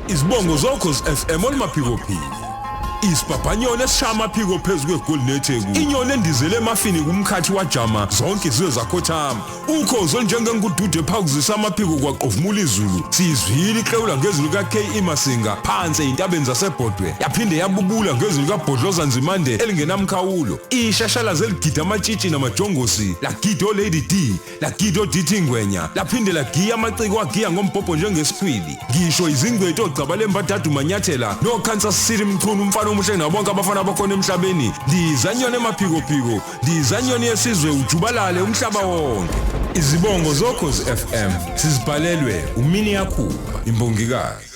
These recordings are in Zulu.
Izibongo zokhozi FM olumaphikophiko. Isibhabhanyone esishama phiko phezulu kwegolden etheku. Inyoni endizele emafini kumkhathi wajama zonke izizwe zakhothama. Ukhozi olunjengengudude phakuzisa amaphiko kwaqovumula izulu. Sizwile ihlewula ngezulu kaKE Masinga phansi intabeni zasebhodwe. Yaphinde yabubula ngezulu kaBhodloza Nzimande elingenamkhawulo. Ishashalazi zeligida amatshitshi namajongosi. Lagida oLady D, lagida oDithi Ngwenya. Laphinde lagiya amaciko agiya ngombhobho njengesifwili. Ngisho izingcwethu ogcabale mbathathu manyathela no Kansas City Mchunu umfana omuhle nabonke abafana bakhona emhlabeni. Ndizanyone emaphikophiko, ndizanyone yesizwe ujubalale umhlaba wonke. Izibongo zokhozi FM sizibhalelwe umini yakhuba imbongikazi.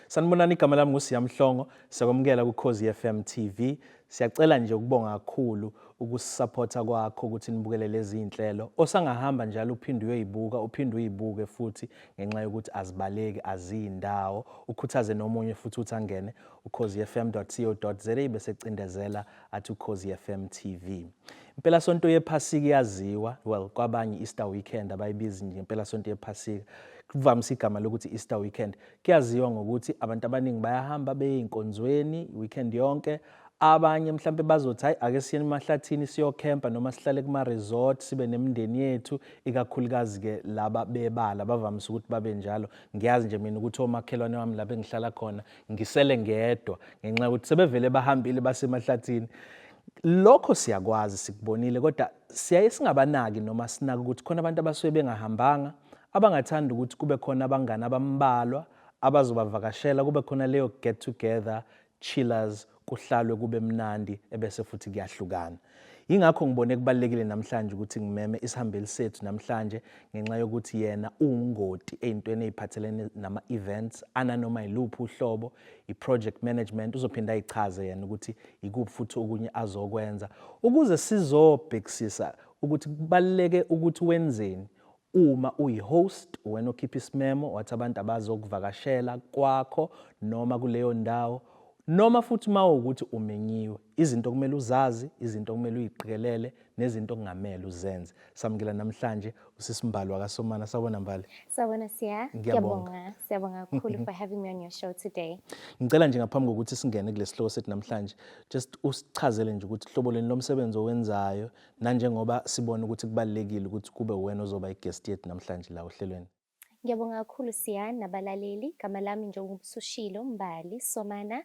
Sanibonani, igama lami nguSiya Mhlongo, siyakwamukela kuUkhozi FM TV. Siyacela nje ukubonga kakhulu ukusupporta kwakho ukuthi nibukele lezi zinhlelo. Osangahamba njalo uphinde uyoyibuka, uphinde uyibuke futhi ngenxa yokuthi azibaleki azindawo. Ukhuthaze nomunye futhi uthi angene ukhozifm.co.za bese cindezela athi Ukhozi FM TV. Impela sonto yephasika yaziwa, well kwabanye Easter weekend abayibizi nje impela sonto yephasika. Kuvamise igama lokuthi Easter weekend. Kuyaziwa ngokuthi abantu abaningi bayahamba beyinkonzweni weekend yonke. Abanye mhlambe bazothi hayi ake siye emahlathini siyocampa noma sihlale kuma resort sibe nemindeni yethu, ikakhulukazi ke laba bebala bavamise ukuthi babe njalo. Ngiyazi nje mina ukuthi omakhelwane wami lapha engihlala khona ngisele ngedwa ngenxa ukuthi sebevele bahambile basemahlathini. Lokho siyakwazi sikubonile kodwa siyaye singabanaki noma sinaka ukuthi khona abantu abasuke bengahambanga abangathanda ukuthi kube khona abangani abambalwa abazobavakashela, kube khona leyo get together chillers, kuhlalwe kube mnandi ebese futhi kuyahlukana. Ingakho ngibone kubalekile namhlanje ukuthi ngimeme isihambeli sethu namhlanje ngenxa yokuthi yena ungawoti ezintweni eziphathelene nama events ana noma iluphi uhlobo, i-project management. Uzophinda ayichaze yena ukuthi ikuphi futhi okunye azokwenza ukuze sizobhekisisa ukuthi kubaleke ukuthi wenzeni uma uyi-host, wena okhipha isimemo wathi abantu abazokuvakashela kwakho noma kuleyo ndawo, noma futhi mawukuthi umenyiwe, izinto kumele uzazi, izinto kumele uyiqikelele, nezinto kungamele uzenze. Samukela namhlanje usisi Mbali wakaSomana. Sawubona Mbali. Sawubona Siya. Ngiyabonga. Siyabonga kakhulu for having me on your show today. Ngicela nje ngaphambi kokuthi singene kule sihloko sethu namhlanje, just usichazele nje ukuthi hlobo leni lomsebenzi owenzayo nanjengoba sibona ukuthi kubalekile ukuthi kube wena ozoba i-guest yethu namhlanje la ohlelweni. Ngiyabonga kakhulu Siya nabalaleli. Gama lami njengoba usushilo Mbali Somana.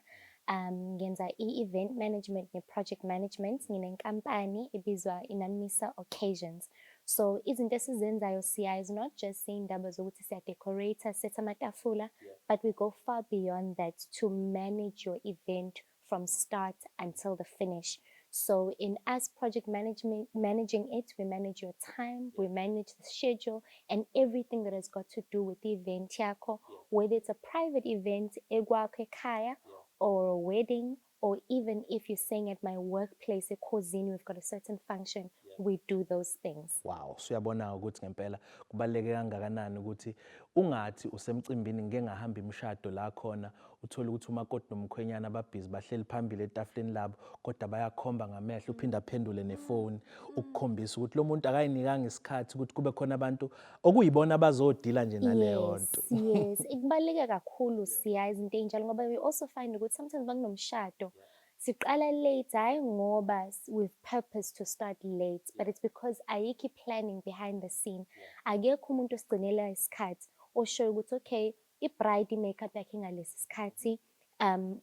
Ngenza i-event management ne-project management. Nginenkampani ebizwa Inamisa Occasions. So izinto esizenzayo Siya is not just saying indaba zokuthi siya decorate, setha amatafula, but we go far beyond that to manage your event from start until the finish. So in us project managing it, we manage your time, we manage the schedule and everything that has got to do with the event yako, whether it's a private event, ekwakho ekhaya, or a wedding, or even if you're saying at my workplace, ekhosini, we've got a certain function, we do those things. Wow, siyabona ukuthi ngempela kubaleke kangakanani ukuthi ungathi usemcimbini ngeke ngahamba imshado la khona uthole ukuthi umakoti nomkhwenyana ababhizi bahleli phambili etafuleni labo kodwa bayakhomba ngamehlo uphinda phendule nefoni ukukhombisa ukuthi lo muntu akayinikanga isikhathi ukuthi kube khona abantu okuyibona abazodila nje naleyo nto. Yes, ikubaleke kakhulu Siya izinto enjalo ngoba we also find ukuthi sometimes bakunomshado siqala late hayi ngoba with purpose to start late, but it's because ayikho planning behind the scene. Akekho umuntu osigcinela isikhathi oshoyo ukuthi okay i-bride makeup yakhe ngalesi sikhathi,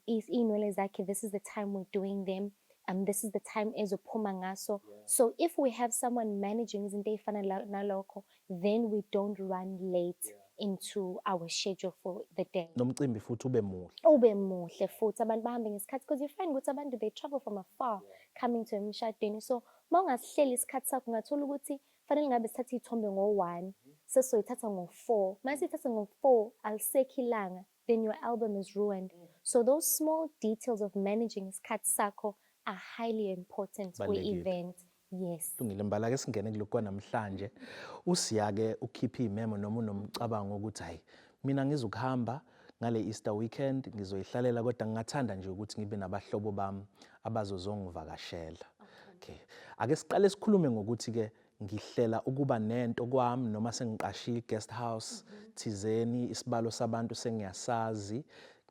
inwele zakhe this is the time we're doing them, this is the time ezophuma ngaso. So if we have someone managing izinto ezifana nalokho, then we don't run late into our schedule for the day. Nomcimbi futhi ube muhle. Ube muhle futhi abantu bahambe ngesikhathi because you find ukuthi abantu they travel from afar coming to emshadweni. So mawungasihleli isikhathi sakho ungathola ukuthi fanele ngabe sithatha ithombe ngo-1 sesoyithatha ngo-4. Mase ithatha ngo-4 alisekho ilanga, then your album is ruined. So those small details of managing isikhathi sakho are highly important for event. Yes. Lungile Mbali, ake singene kulokho namhlanje. Usiya ke ukhipha imemo noma unomcabango ukuthi hayi mina ngizokuhamba ngale Easter weekend ngizoyihlalela kodwa ngingathanda nje ukuthi ngibe nabahlobo bami abazozongivakashela. Okay. Ake siqale sikhulume ngokuthi ke ngihlela ukuba nento kwami noma sengiqashile guest house thizeni isibalo sabantu sengiyasazi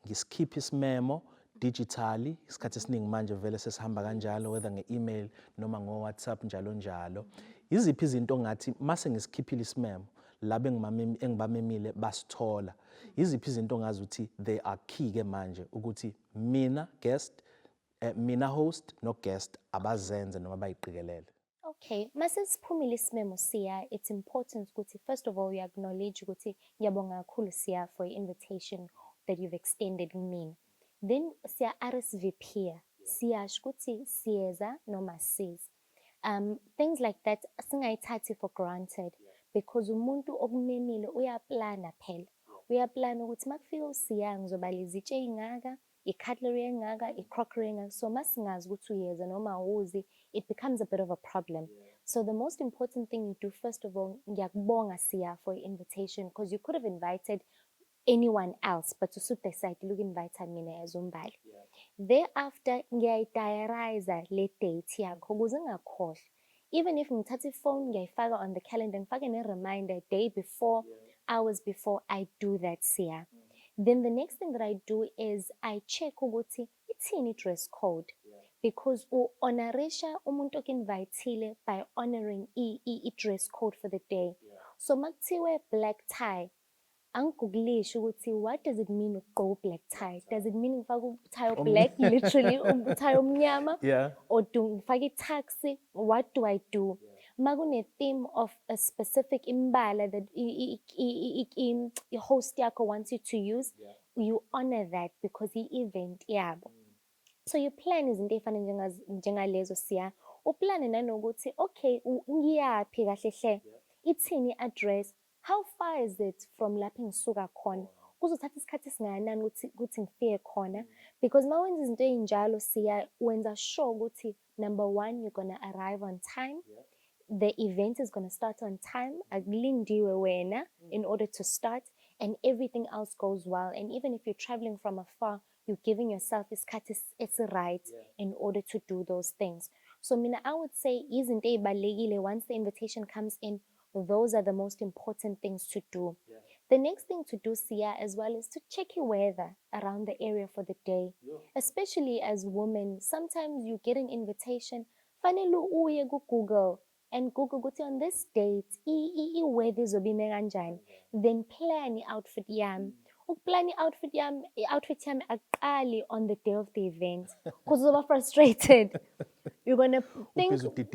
ngisikhipha isimemo digitally isikhathi esiningi manje vele sesihamba kanjalo whether nge-email noma ngo-WhatsApp njalo njalo. Iziphi izinto ngathi mase ngisikhiphile isimemo laba engibamemile basithola. Iziphi izinto ngazi ukuthi they are key ke manje ukuthi mina guest mina host no guest abazenze noma bayiqikelele. Okay, mase siphumile isimemo Siya, it's important ukuthi first of all we acknowledge ukuthi ngiyabonga kakhulu Siya for your invitation that you've extended kumina. Then siya RSVP, siyasho ukuthi siyeza noma siza. Things like that singayithathi for granted because umuntu okumemile uyaplana phela. Uyaplana ukuthi makufika uSiya ngizobala izitshe ey'ngaka, i-cutlery engaka, i-crockery engaka. So masingazi ukuthi uyeza noma awuzi, it becomes a bit of a problem. So the most important thing you do first of all, ngiyakubonga Siya for your invitation because you could have invited anyone else, but to decide to invite mina as uMbali. Thereafter, ngiyayidiarize le date yakho ukuze ngakhohlwa. Even if ngithatha ifone ngiyayifaka on the calendar, ngifake ne-reminder day before, hours before I do that Siya. Then the next thing that I do is I check ukuthi ithini dress code. Because u-honorisha umuntu oku-invitile by honoring i-dress code for the day. So makuthiwe black tie, angikugulisha ukuthi what does it mean ukugqoka black tie? Does it mean ngifaka tie black literally tie omnyama? Or do ngifaka i-taxi? What do I do? Makune theme of a specific imbala that i-host yakho wants you to use, you honor that because i-event yabo. So you plan izinto ey'fana njengalezo Siya. Uplane nanokuthi okay ngiyaphi kahle hle. Ithini address? How far is it from lapho engisuka khona? Kuzothatha isikhathi esingakanani ukuthi ngifike khona? Because ma wenza izinto ey'njalo Siya, wenza sure ukuthi number one, you're gonna arrive on time. The event is gonna start on time. Akulindiwe wena in order to start, and everything else goes well. And even if you're traveling from afar, you're giving yourself isikhathi right in order to do those things. So mina, I would say izinto ey'balulekile once the invitation comes in, those are the most important things to do. The next thing to do Siya as well is to check your weather around the area for the day. Especially as women, sometimes you get an invitation, fanele uye ku-Google and Google ukuthi on this date, i-weather izobime kanjani. Then plan i-outfit yami. Ukuplan i-outfit yami akuqali on the day of the event because uzoba frustrated. You're gonna think exactly.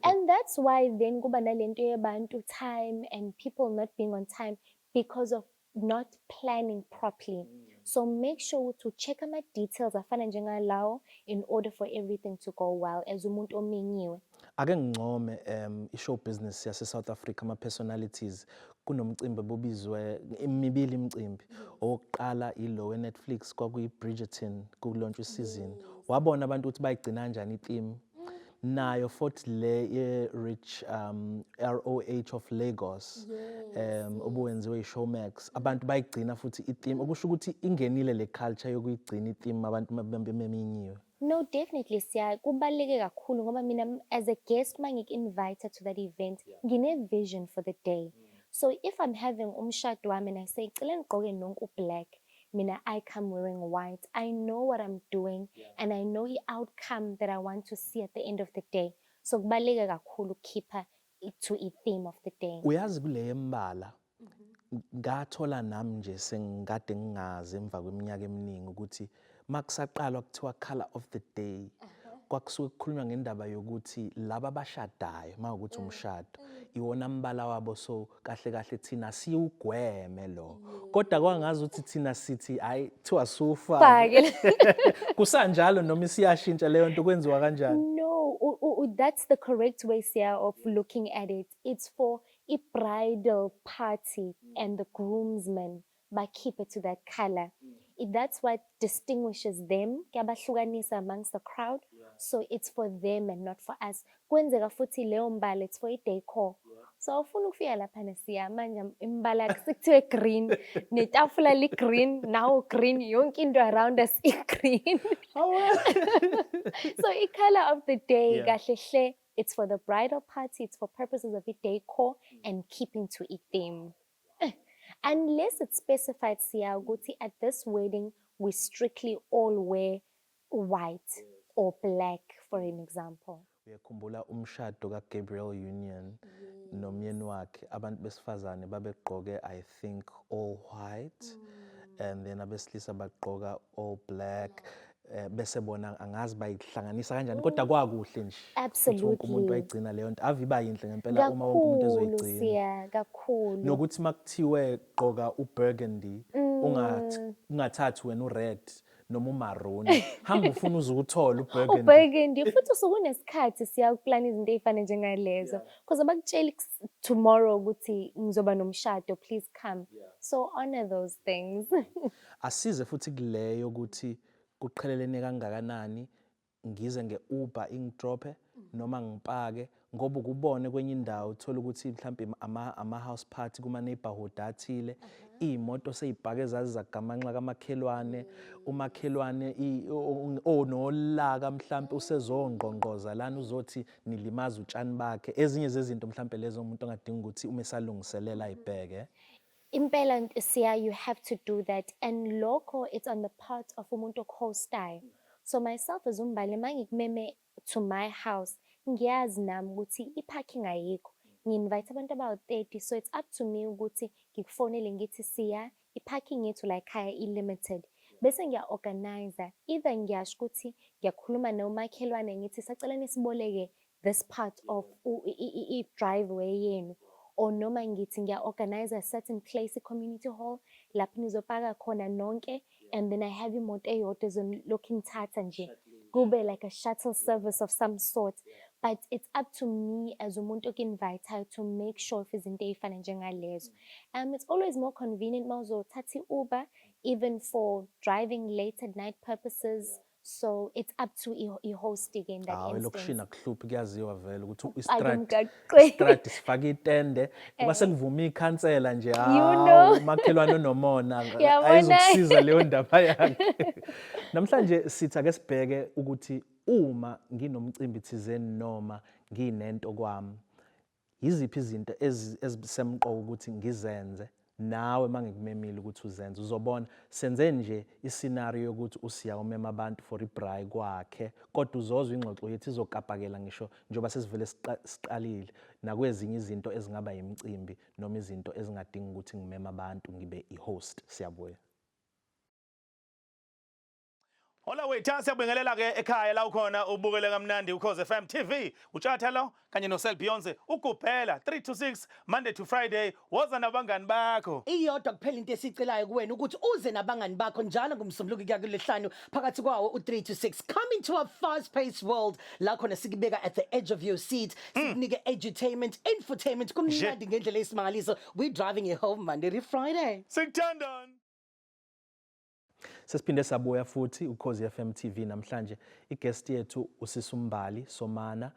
And that's why then kuba nalento yabantu time and people not being on time because of not planning properly. So make sure to check my details afana njengalawo in order for everything to go well as umuntu omenyiwe. Ake ngicome i-show business yase South Africa ama personalities kunomcimbi obubizwe imibili imicimbi. Oqala ilo we-Netflix kwakuyi-Bridgerton ku-launch season. Wabona abantu ukuthi bayigcina kanjani i-theme. Nayo futhi le rich ROH of Lagos obuwenziwe i-Showmax abantu bayigcina futhi i-theme okusho ukuthi ingenile le culture yokuyigcina i-theme abantu beminyiwe. No, definitely Siya, kubaluleke kakhulu ngoba mina as a guest mangik-invited to that event ngine vision for the day. So if I'm having umshado wami and I say cela ngigqoke nonke black, mina I come wearing white. I know what I'm doing and I know the outcome that I want to see at the end of the day. So kubaluleke kakhulu keeper to a theme of the day. Uyazi kule mbala ngathola nami nje sengikade ngingazi emva kweminyaka eminingi ukuthi makusaqalwa kuthiwa color of the day kwakusuke kukhulunywa ngendaba yokuthi laba abashadayo mawukuthi umshado iwona mbala wabo, so kahle kahle thina siwugweme lo kodwa kwangazi ukuthi thina sithi hayi thiwa sufa kusanjalo noma siyashintsha leyo nto kwenziwa kanjani? No, that's the correct way Siya of looking at it. It's for a bridal party and the groomsmen but keep it to that color. That's what distinguishes them amongst the crowd. So it's for them and not for us. Kwenzeka futhi leyo mbala, it's for a decor. So ufuna ukufika lapha nesiya manje imbala kusithiwe green netafula li green, now green, yonke into around us is green. So i-color of the day, Yeah. kahle hle, it's for the bridal party, it's for purposes of decor and keeping to a theme. Unless it's specified, Siya, ukuthi at this wedding, we strictly all wear white or black, for an example. Uyakhumbula umshado kaGabriel Union nomyeni wakhe abantu besifazane babegqoke I think all white and then abesilisa bagqoka all black bese bona angazi bayihlanganisa kanjani kodwa kwakuhle nje ukuthi wonke umuntu Absolutely. wayigcina leyo nto ave iba yinhle ngempela uma wonke umuntu Kakhulu, ezoyigcina Siya, kakhulu. nokuthi makuthiwe gqoka uburgundy ungathathi wena ured noma umaroon hamba ufuna uze uthole uburgundy Uburgundy, futhi usukunesikhathi Siya ukuplan izinto ey'fana njengalezo. Because abakutsheli tomorrow ukuthi ngizoba nomshado, please come. So honor those things. asize futhi kuleyo ukuthi kuqhelelene kangakanani ngize nge-Uber ingidrophe noma ngipake ngoba ukubone kwenye indawo uthola ukuthi mhlawumbe ama-house party kuma-neighborhood athile iy'moto sey'pake zazi zagamanxa kamakhelwane umakhelwane onolaka mhlawumbe usezongqongqoza lana uzothi nilimaza utshani bakhe ezinye zezinto mhlawumbe lezo umuntu ongadinga ukuthi uma esalungiselela ayibheke. Impela Siya, you have to do that, and lokho it's on the part of umuntu co-style. So myself as uMbali mangikumeme to my house, ngiyazi nami ukuthi i-parking ayikho. Ngi-invite abantu about 30, so it's up to me ukuthi ngikufonele ngithi Siya, i-parking yethu la ekhaya i-limited. Bese ngiya-organizer, either ngiyasho ukuthi ngiyakhuluma nomakhelwane ngithi sacela nisiboleke this part of i-driveway yenu. Or noma ngithi ngiya-organize a certain place, i-community hall, lapho nizopaka khona nonke, and then I have imoto eyodwa ezolokhu ingithatha nje. Kube like a shuttle service of some sort. But it's up to me as umuntu oku-invite to make sure if izinto ey'fana njengalezo. It's always more convenient uma uzothatha i-Uber, even for driving late at night purposes. So it's up to i-host in that instance. Elokushini akuhluphi kuyaziwa vele ukuthi Akumgaqweni. sifake itende uma sekuvuma ikhansela nje know. umakhelwane onomona Yabona. ayizokusiza leyo ndaba yakhe. Namhlanje sithi ake sibheke ukuthi uma nginomcimbi thizeni noma nginento kwami yiziphi izinto ezisemqoka ukuthi ngizenze nawe mangikumemile ukuthi uzenze uzobona senze nje iscenario yokuthi usiya umema abantu for ibray kwakhe kodwa uzozwa ingxoxo yethu izokapakela ngisho njoba sesivele siqalile nakwezinye izinto ezingaba yimicimbi noma izinto ezingadingi ukuthi ngimema abantu ngibe i-host. Siyabuya. Hola wethu siyabingelela ke ekhaya la ukhona ubukele kamnandi Ukhozi FM TV utshathelo kanye no Sel Beyonce ukuphela 3 to 6 Monday to Friday woza nabangani bakho iyodwa kuphela into esicelayo kuwena ukuthi uze nabangani bakho njalo ngomsombuluko kuya kuLesihlanu phakathi kwawo u3 to 6 come into a fast paced world la khona sikubeka at the edge of your seat sikunike edutainment infotainment kumnandi ngendlela esimangaliso we driving you home Monday to Friday sikuthandani. Sesiphinde sabuya futhi Ukhozi FM TV namhlanje iguest yethu uMbali Somana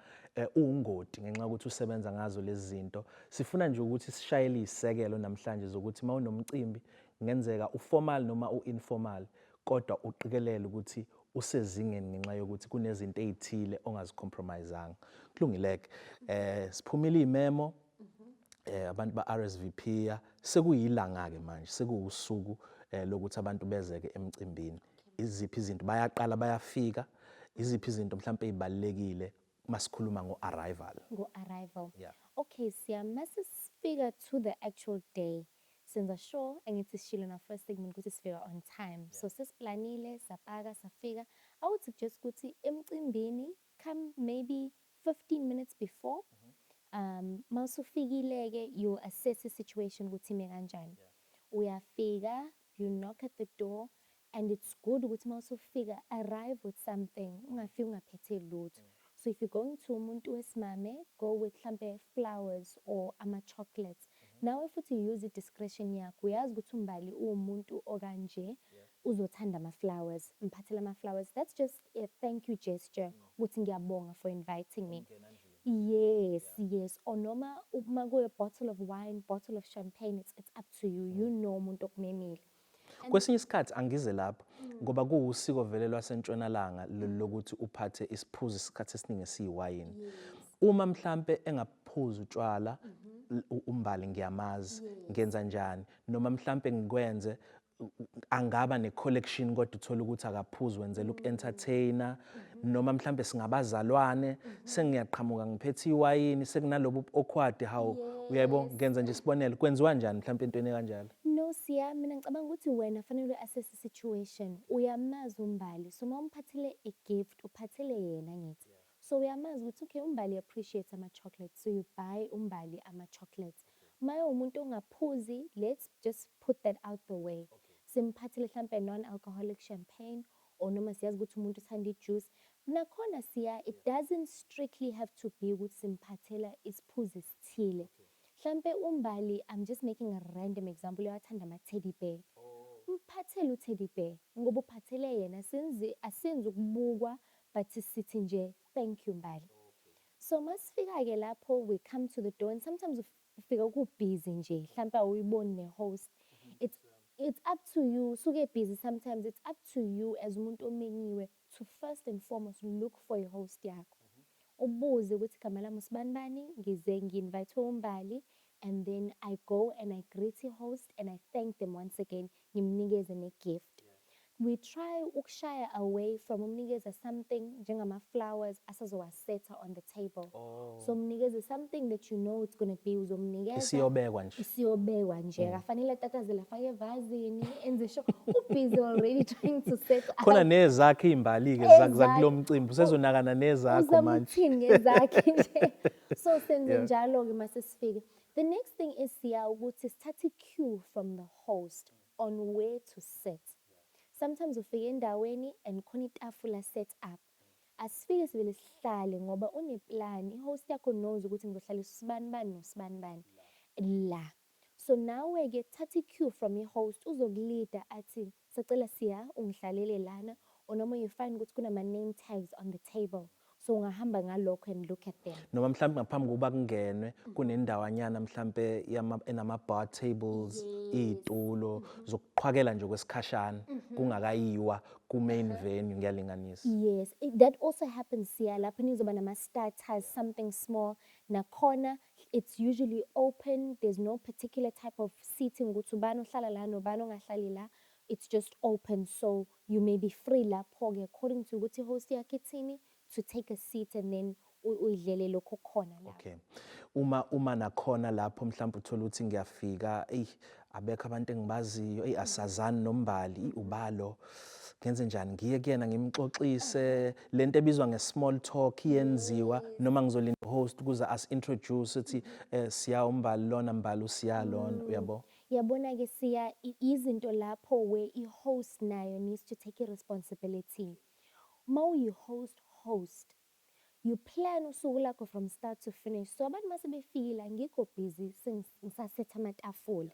ungawuvali ngenxa ukuthi usebenza ngazo lezi zinto sifuna nje ukuthi sishayele isekelo namhlanje zokuthi mawunomcimbi ngenzeka uformal noma uinformal kodwa uqikelele ukuthi usezingeni ngenxa yokuthi kunezinto ezithile ongazicompromiseanga kulungileke siphumile imemo abantu ba RSVP sekuyilanga ke manje sekuusuku lokuthi abantu bezeke emcimbini iziphi izinto bayaqala bayafika iziphi izinto mhlawumbe ezibalekile masikhuluma ngo-arrival Yeah. Okay, Siya, masifika to the actual day senza sure engithi sishilo na first segment ukuthi sifika on time. So sesiplanile sapaka safika I would suggest ukuthi emcimbini come maybe 15 minutes before. Masufikile you assess the situation ukuthi ime kanjani. Uyafika, you knock at the door, and it's good ukuthi mawusufika arrive with something ungafiki ungaphethe lutho. So if you're going to umuntu wesimame, go with mhlambe flowers or chocolates. Now if you use discretion yakho uyazi ukuthi uMbali umuntu okanje uzothanda ama-flowers mphathela ama-flowers. That's just a thank you gesture ukuthi ngiyabonga for inviting me. Yes. Or noma uma kuyi bottle of wine, bottle of champagne, it's up to you. You know umuntu okumemile. kwesinye isikhathi angize lapho ngoba kuwusiko vele lwasentshonalanga lokuthi uphathe isiphuzo isikhathi esiningi esiyiwayini. Uma mhlambe engaphuza utshwala uMbali ngiyamazi ngenza njani noma mhlambe ngikwenze angaba ne-collection kodwa uthola ukuthi akaphuzi wenzela uku-entertainer noma mhlambe singabazalwane sengiyaqhamuka ngiphethe iwayini sekunalobu awkward how uyayibona ngenza nje isibonelo kwenziwa njani mhlambe entweni kanjalo. No Siya, mina ngicabanga ukuthi wena fanele assess situation. Uyamazi uMbali. So uma umphathele a gift, uphathele yena ngithi. So uyamazi ukuthi okay uMbali appreciates ama chocolates. So you buy uMbali ama chocolates. Uma umuntu ongaphuzi, let's just put that out the way. Simphathele mhlambe non-alcoholic champagne or noma siyazi ukuthi umuntu uthanda ijuice. Nakhona Siya, it doesn't strictly have to be ukuthi simphathela isiphuzo esithile. Mhlambe uMbali, I'm just making a random example, uyathanda ama teddy bear. Mphathele u-teddy bear ngoba uphathele yena asenzi ukubukwa but sithi nje thank you Mbali. So masifika ke lapho we come to the door and sometimes ufika kubusy nje mhlambe awuyiboni ne-host. It's up to you. Suke busy sometimes. It's up to you as umuntu omenyiwe to first and foremost look for a host yakho. Ubuze ukuthi igama lami usibani ngize ngi-invite uMbali and then I go and I greet the host and I thank them once again ngimnikeze ne-gift. We try ukushaya away from umnikeza something njengama-flowers asazowasetha on the table. So umnikeze something that you know it's going to be uzomnikeza isiyobekwa nje akafanele tatazela afake evazini enze sure ubusy already trying to set up Khona nezakhe imbali ke zakulo mcimbi usezonakana nezakho manje uzamthini ngezakhe nje. So senze njalo ke mase sifike. The next thing is Siya ukuthi sithathe cue from the host on where to sit. Sometimes ufike endaweni and khona itafula set up. Asifike sivele sihlale ngoba uneplan. I-host yakho knows ukuthi ngizohlalisa usibani nosibani la. So now we get 30 cue from i-host uzokuleader athi sicela Siya ungihlalele lana or noma you find ukuthi kunama name tags on the table. So ungahamba ngalokho and look at them. Noma mhlambe ngaphambi kuba kungenwe kunendawanyana mhlambe enama bar tables izitulo zokuqhwakela nje kwesikhashana kungakayiwa ku main venue ngiyalinganisa. Yes, that also happens Siya lapho nizoba nama starters something small nakhona it's usually open. There's no particular type of seating ukuthi ubani ohlala la nobani ongahlali la. It's just open so you may be free lapho ke according to ukuthi host yakhe ithini to take a seat and then uyidlele lokho khona la. Okay. Uma nakhona lapho mhlawumbe uthola ukuthi ngiyafika abekho abantu engibaziyo asazani noMbali ubalo ngenze njani ngiye kuyena ngimxoxise lento ebizwa nge-small talk iyenziwa noma ngizolinda host ukuze as introduce ukuthi Siya uMbali lona Mbali uSiya lona uyabo. Yabona ke Siya izinto lapho where i-host nayo needs to take a responsibility. Ma uyi-host you plan usuku lakho from start to finish. So abantu mase befikile ngikho busy ngisasetha amatafula.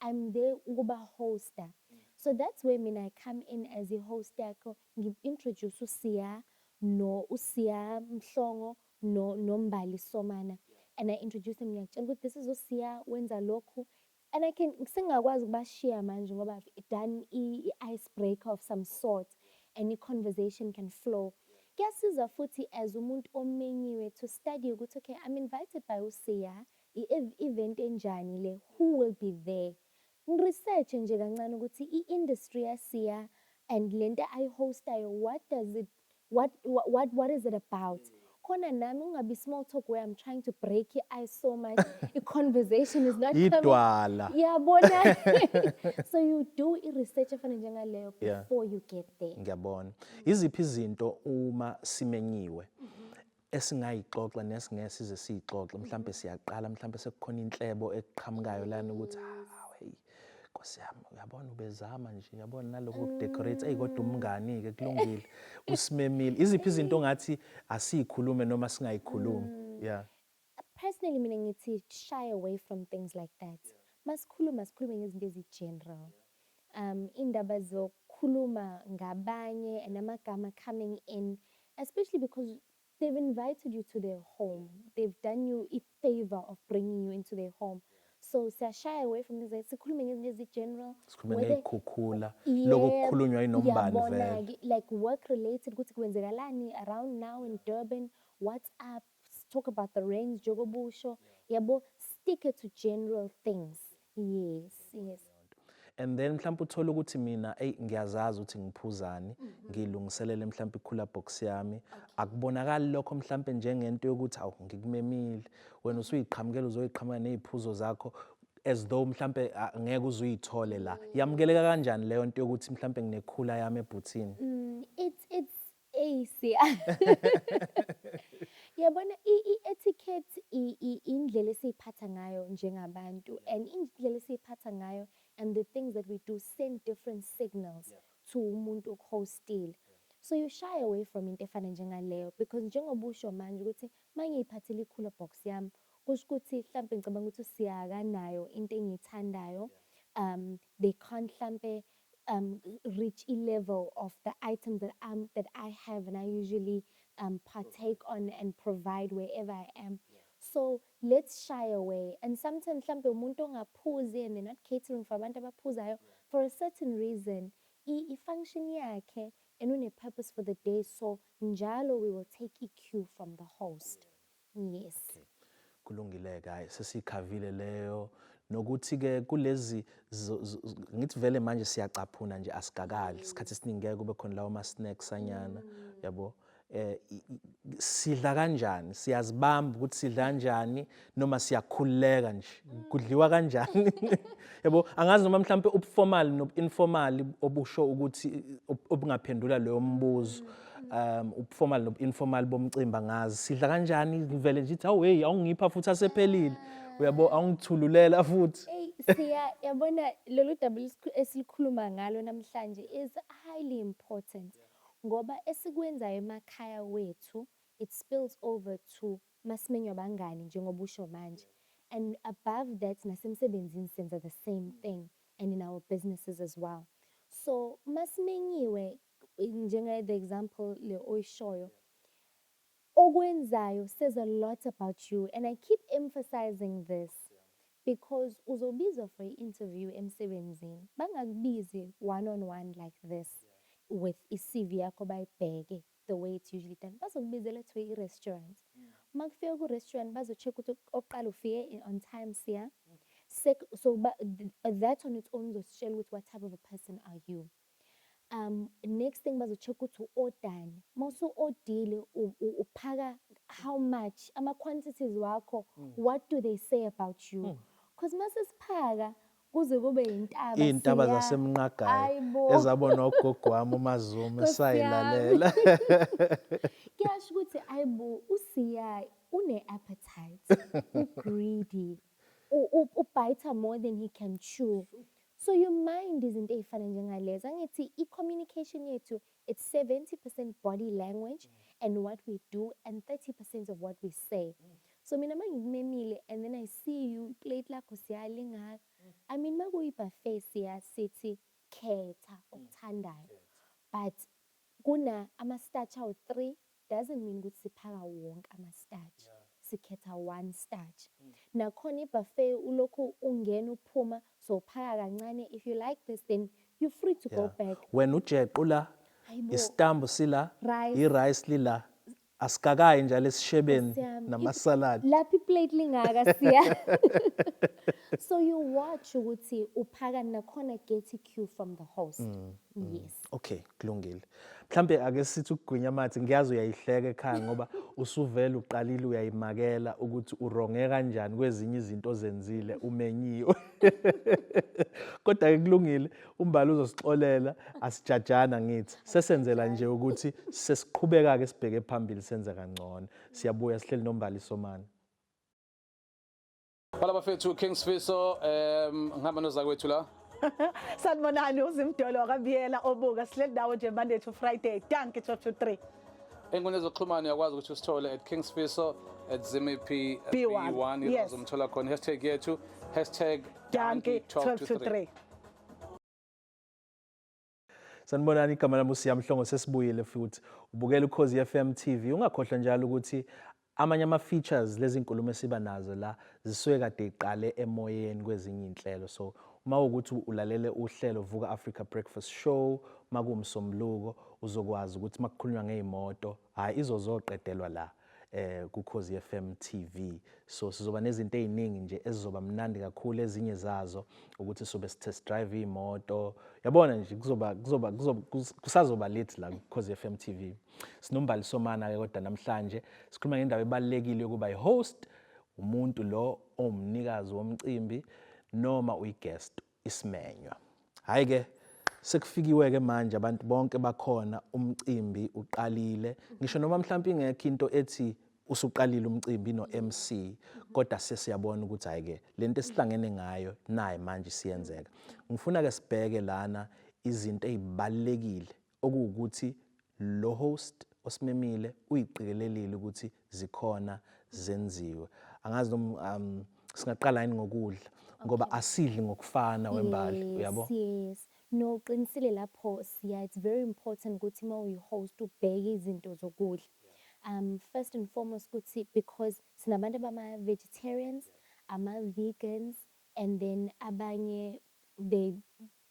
I'm there ukuba hoster. So that's where mina I come in as a host yakho ngi-introduce uSiya Siya Mhlongo Mbali Somana and I introduce them ngiyakutshela ukuthi this is uSiya wenza lokhu and I can singakwazi ukubashiya manje ngoba I've done i-icebreaker of some sort and i-conversation can flow. Kuyasiza futhi as umuntu omenyiwe to study ukuthi okay I'm invited by uSiya i-event enjani le who will be there. Research nje kancane ukuthi i-industry yaSiya and lento ayi-hostayo what is it about. Khona nami ungabi small talk where I'm trying to break your ice so much. The conversation is not Idwala. Yabona. So you do i-research efana njengaleyo before you get there. Ngiyabona. Iziphi izinto uma simenyiwe esingayixoxa nesingeke size siyixoxe mhlambe siyaqala mhlambe sekukhona inhlebo eqhamukayo lana ukuthi hey Nkosi yami uyabona ubezama nje uyabona naloku ukudecorate kodwa umngani ke kulungile usimemile iziphi izinto ngathi asikhulume noma singayikhulumi. Personally mina ngithi shy away from things like that. Masikhuluma ngezinto ezi-general. Indaba zokukhuluma ngabanye and amagama coming in, especially because they've invited you to their home. They've done you a favor of bringing you into their home. So siyashaya away from things like sikhulume ngezinto ezi-general. Sikhulume whether- ngey'khukhula Yebo, lokukhulunywa yinombani vele. yabona-ke, like work related ukuthi kwenzekalani around now in Durban, what's up, talk about the rains jokobusho, yabo, stick it to general things. Yes. And then mhlawumbe uthola ukuthi mina ngiyazazi ukuthi ngiphuzani, ngilungiselele mhlawumbe ikhula box yami, akubonakali lokho mhlawumbe njengento yokuthi awu ngikumemile, wena usuyiqhamukela uzoyiqhamuka neziphuzo zakho as though mhlawumbe ngeke uzuyithole la. Yamukeleka kanjani leyo nto yokuthi mhlawumbe nginekhula yami ebhuthini? It's easy. Yabona i-etiquette indlela esiyiphatha ngayo njengabantu, and indlela esiyiphatha ngayo and the things that we do send different signals to umuntu okuhostile. So you shy away from into efana njengaleyo because njengoba usho manje ukuthi mangiyiphathile ikhula box yami kusho ukuthi mhlambe ngicabanga ukuthi siyakanayo into engiyithandayo, they can't mhlambe reach a level of the items that I have and I usually partake on and provide wherever I am. So let's shy away. And sometimes mhlambe umuntu ongaphuzi and they're not catering for abantu abaphuzayo for a certain reason. I-function yakhe and une-purpose for the day, so njalo we will take EQ from the host. Yes. Kulungile-ke, hayi sesikhavile leyo nokuthi ke kulezi ngithi vele manje siyacaphuna nje asigakali isikhathi esiningi ngeke kube khona lawo ama-snacks anyana yabo. Sidla kanjani, siyazibamba ukuthi sidla kanjani noma siyakhululeka nje, kudliwa kanjani? Yabo, angazi noma mhlawumbe ubuformal nobu-informal obusho ukuthi obungaphendula leyo mbuzo. Ubuformal nobu-informal bomcimbi angazi sidla kanjani, ngivele nje ithi hey awungipha futhi asephelile, uyabo, awungithululela futhi. Yabona lolu daba esilikhuluma ngalo namhlanje is highly important ngoba esikwenzayo emakhaya wethu it spills over to masimenywa abangani njengoba usho manje, and above that nasemsebenzini senza the same thing and in our businesses as well. So masimenyiwe njenga the example le oyishoyo, okwenzayo says a lot about you, and I keep emphasizing this because uzobizwa for i-interview emsebenzini bangakubizi one-on-one like this with i-CV yakho bayibheke the way it's usually done. Bazokubizela to i-restaurant. Makufika ku-restaurant bazo-check ukuthi oqala ufike on time siya. So that on its own uzositshela ukuthi what type of a person are you. Next thing bazo-check ukuthi u-ordani. Mawusu-ordile uphaka how much, ama-quantities wakho, what do they say about you? Because masesiphaka kuze kube iy'ntaba zasemnqagayo ezabona ugogo wami uMazuma esayilalela. Kuyasho ukuthi ayibo uSiya une-appetite, u-greedy, ubite more than he can chew. So your mind izinto ey'fana njengalezi. Angithi i-communication yethu, it's 70% body language and what we do and 30% of what we say. So mina mangikumemile and then I see you plate lakho siyalingaka. I mean makuyi-buffet sithi khetha okuthandayo. But kuna ama-starch awu-3 doesn't mean ukuthi siphaka wonke ama-starch. Sikhetha one starch. Nakhona i-buffet ulokhu ungena uphuma so phaka kancane. If you like this then you're free to go back. Wena ujequ la, isitambu sila, i-rice lila, asikakayi njalo esishebeni namasaladi. Laphi plate lingaka siya. So you watch ukuthi uphaka nakhona get EQ from the host. Yes. Okay, kulungile. Mhlambe ake sithi ukugwinya amathi ngiyazi uyayihleka ekhaya ngoba usuvela uqalile uyayimakela ukuthi uronge kanjani kwezinye izinto ozenzile umenyiwe. Kodwa ke kulungile, uMbali uzosixolela asijajana ngithi. Sesenzela nje ukuthi sesiqhubeka ke sibheke phambili senze kangcono. Siyabuya sihleli noMbali Somana. Hola bafethu Kingsfiso, ngihamba nozakwethu la. Sanibonani uzimdolo wakabiyela obuka sihleli ndawo nje Monday to Friday danke 12 to 3. Engone zokuxhumana uyakwazi ukuthi usithole at Kingsfiso @ZMP B1 uzomthola khona #yethu danke 12 to 3. Sanibonani, igama lami uSiya Mhlongo, sesibuyile futhi ubukela Ukhozi FM TV. Ungakhohlwa njalo ukuthi amanye ama-features lezi nkulumo esiba nazo la zisuke kade iqale emoyeni kwezinye inhlelo. So uma ukuthi ulalele uhlelo Vuka Africa Breakfast Show makuwumsombuluko uzokwazi ukuthi makukhulunywa ngezimoto hayi izozoqedelwa la kuKhozi FM TV. So sizoba nezinto eziningi nje ezizoba mnandi kakhulu, ezinye zazo ukuthi sobe test drive imoto. Yabona nje kusazoba late la kuKhozi FM TV. Sinombali Somana ke kodwa namhlanje sikhuluma ngendaba ebalekile yokuba i-host, umuntu lo omnikazi womcimbi noma uyi-guest, isimenywa. Hayi ke sekufikiwe ke manje abantu bonke bakhona, umcimbi uqalile. Ngisho noma mhlawumbe ingekho into ethi usuqalile umcimbi no-MC, kodwa sesiyabona ukuthi hayi ke lento esihlangene ngayo naye manje siyenzeka. Ngifuna ke sibheke lana izinto ezibalekile okuwukuthi lo host osimemile uyiqikelelile ukuthi zikhona zenziwe. Angazi noma singaqala yini ngokudla ngoba asidli ngokufana wembali, uyabo? Yes. No, qinisile lapho Siya, it's very important ukuthi uma uyi-host ubheke izinto zokudla. First and foremost ukuthi because sinabantu abama-vegetarians, ama-vegans, and then abanye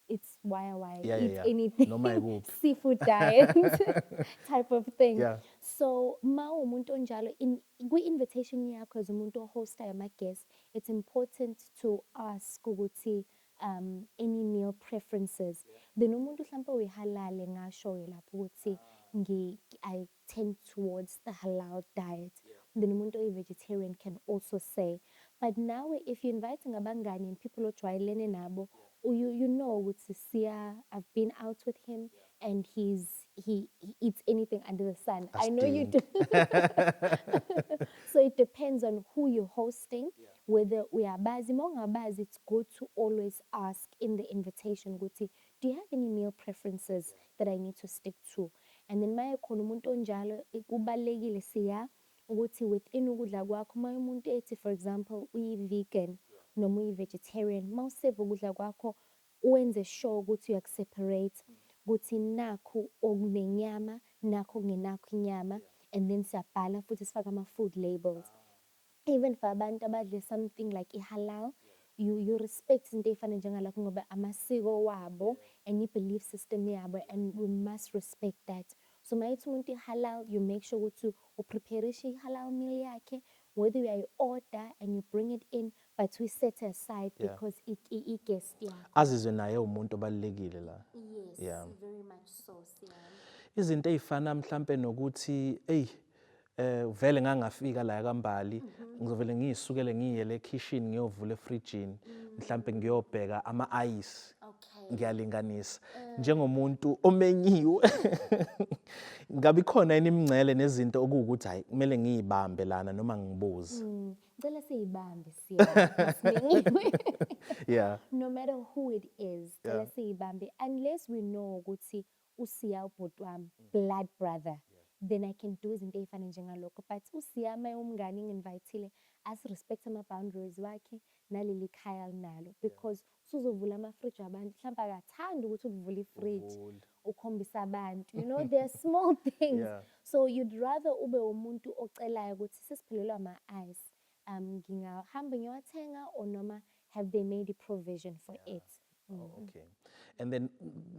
it's waya eat anything, Noma ikuphi. seafood diet type of thing. Yeah. So ma umuntu onjalo kwi-invitation yakho as umuntu ohostayo ama-guests, it's important to ask ukuthi any meal preferences. Then umuntu mhlawumbe uyihalale ngasho lapho ukuthi I tend towards the halal diet. Then umuntu oyi-vegetarian can also say. But now if you're inviting abangani and people ojwayelene nabo, you know ukuthi Siya, I've been out with him and he eats anything under the sun. I know you do. So it depends on who you're hosting, whether we are bazi, mongabazi, it's good to always ask in the invitation, ukuthi, do you have any meal preferences that I need to stick to? And then maye khona umuntu onjalo kubalekile Siya ukuthi within ukudla kwakho maye umuntu ethi for example uyi-vegan noma uyi-vegetarian, mawuseve ukudla kwakho uwenze sure ukuthi uyakuseparate ukuthi nakhu okunenyama nakho okungenakho inyama, and then siyabhala futhi sifaka ama-food labels. Even for abantu abadle something like ihalal, you respect into ey'fana njengalokho ngoba amasiko wabo and i-belief system yabo, and we must respect that. So mayithi umuntu ihalal, you make sure ukuthi upreparishe ihalal meal yakhe, whether you order and you bring it in, but we set it aside because i-guest yakho Azizwe naye umuntu obalekile la. Yes, Yeah. very much so, Siya. Izinto ezifana mhlambe nokuthi vele ngangafika la kaMbali ngizovele ngiyisukele ngiyele kitchen ngiyovula efridgini mhlambe ngiyobheka ama-ice. Okay. Ngiyalinganisa njengomuntu omenyiwe ngabe khona yini imingcele nezinto okuwukuthi hayi kumele ngiyibambe lana noma ngibuze. Ngicela siyibambe Siya. Simenyiwe. Yeah. No matter who it is, ngicela siyibambe unless we know ukuthi uSiya ubhuti wami, blood brother. Then I can do izinto ey'fana njengalokho. But uSiya maye umngane ngi-invitile, asirespect ama-boundaries wakhe naleli khaya alinalo, because usuzovula amafriji abantu mhlawumbe akathandi ukuthi ukuvula ifriji ukhombisa abantu, you know, they're small things. Yeah. So you'd rather ube umuntu ocelayo ukuthi sesiphelelwa ama-ice, ngingahamba ngiyowathenga or noma have they made a provision for it. Okay. And then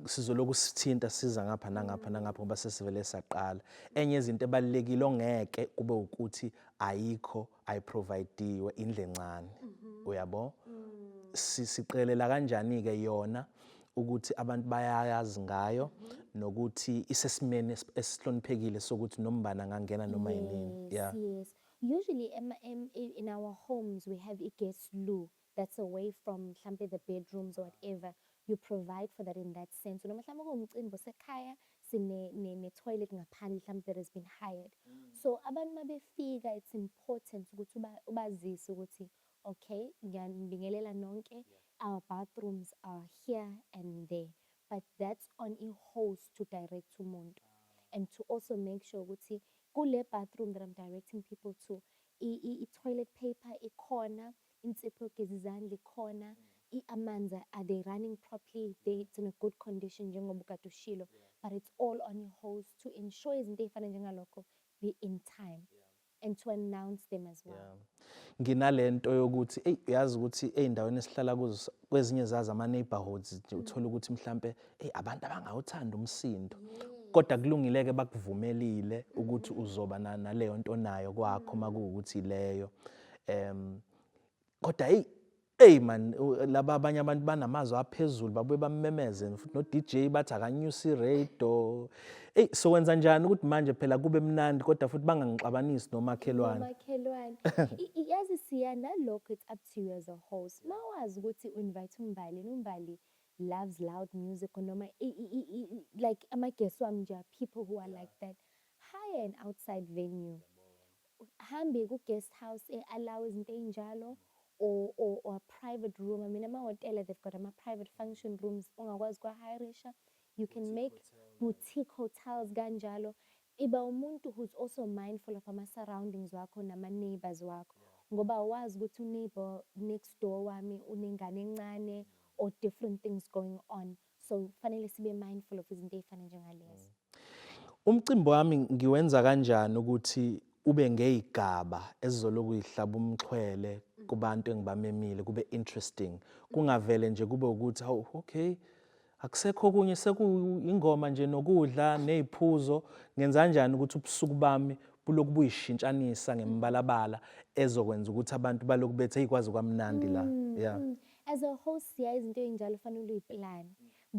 sizoloku sithinta siza ngapha nangapha nangapha ngoba sesivele saqala. Enye izinto ebalekile ongeke kube ukuthi ayikho ayiprovidiwe indlencane. Uyabo? Siqelela kanjani ke yona ukuthi abantu bayayazi ngayo nokuthi isesimene esihloniphekile sokuthi nombani angangena noma yinini. Yeah. Yes. Usually in our homes we have a guest loo that's away from mhlambe the bedrooms or whatever. You provide for that in that sense. Noma mhlambe kuwumcimbi osekhaya sine toilet ngaphandle mhlambe that has been hired. So abantu mabefika, it's important ukuthi ubazise ukuthi okay, ngiyabingelela nonke, our bathrooms are here and there, but that's on a host to direct umuntu. And to also make sure ukuthi kule bathroom that I'm directing people to, i-toilet paper ikhona, insipho yokugeza izandla ikhona, amanzi are they running properly, it's in a good condition njengoba ukade ushilo, but it's all on your host to ensure izinto ey'fana njengalokho be in time. and to announce them as well. Nginalento yokuthi uyazi ukuthi eindaweni esihlala kuzo kwezinye zazo ama neighborhoods nje uthola ukuthi mhlambe abantu abangawuthanda umsindo kodwa kulungileke bakuvumelile ukuthi uzoba naleyo nto nayo kwakho makuukuthi leyo kodwa man laba abanye abantu banamazwi aphezulu babuye bamemeze futhi no DJ bathi akanyusi radio so wenza njani ukuthi manje phela kube mnandi kodwa futhi bangangixabanisi nomakhelwane Yazi Siya nalokho it's up to you as a host mawazi ukuthi uinvite uMbali loves loud music or noma like ama guests wami nje people who are like that hire an outside venue hambe ku guest house allow izinto enjalo or a private room. I mean, ama-hotel, they've got private function rooms. Ungakwazi kwa-hirisha. You can make boutique hotels kanjalo. Iba umuntu who's also mindful of ama-surroundings wakho nama-neighbors wakho. Ngoba wazi ukuthi u-neighbor next door wami unengane encane or different things going on. So fanele sibe mindful of izinto ey'fana njengalezo. Umcimbi wami ngiwenza kanjani ukuthi ube ngeyigaba ezizoloku ihlaba umxhwele kubantu engibamemile kube interesting kungavele nje kube ukuthi okay akusekho kunye sekuyingoma nje nokudla neziphuzo ngenza kanjani ukuthi ubusuku bami buloku buyishintshanisa ngembalabala ezokwenza ukuthi abantu baloku bethe ikwazi kwamnandi la As a host siya izinto enjalo fanele uyiplan.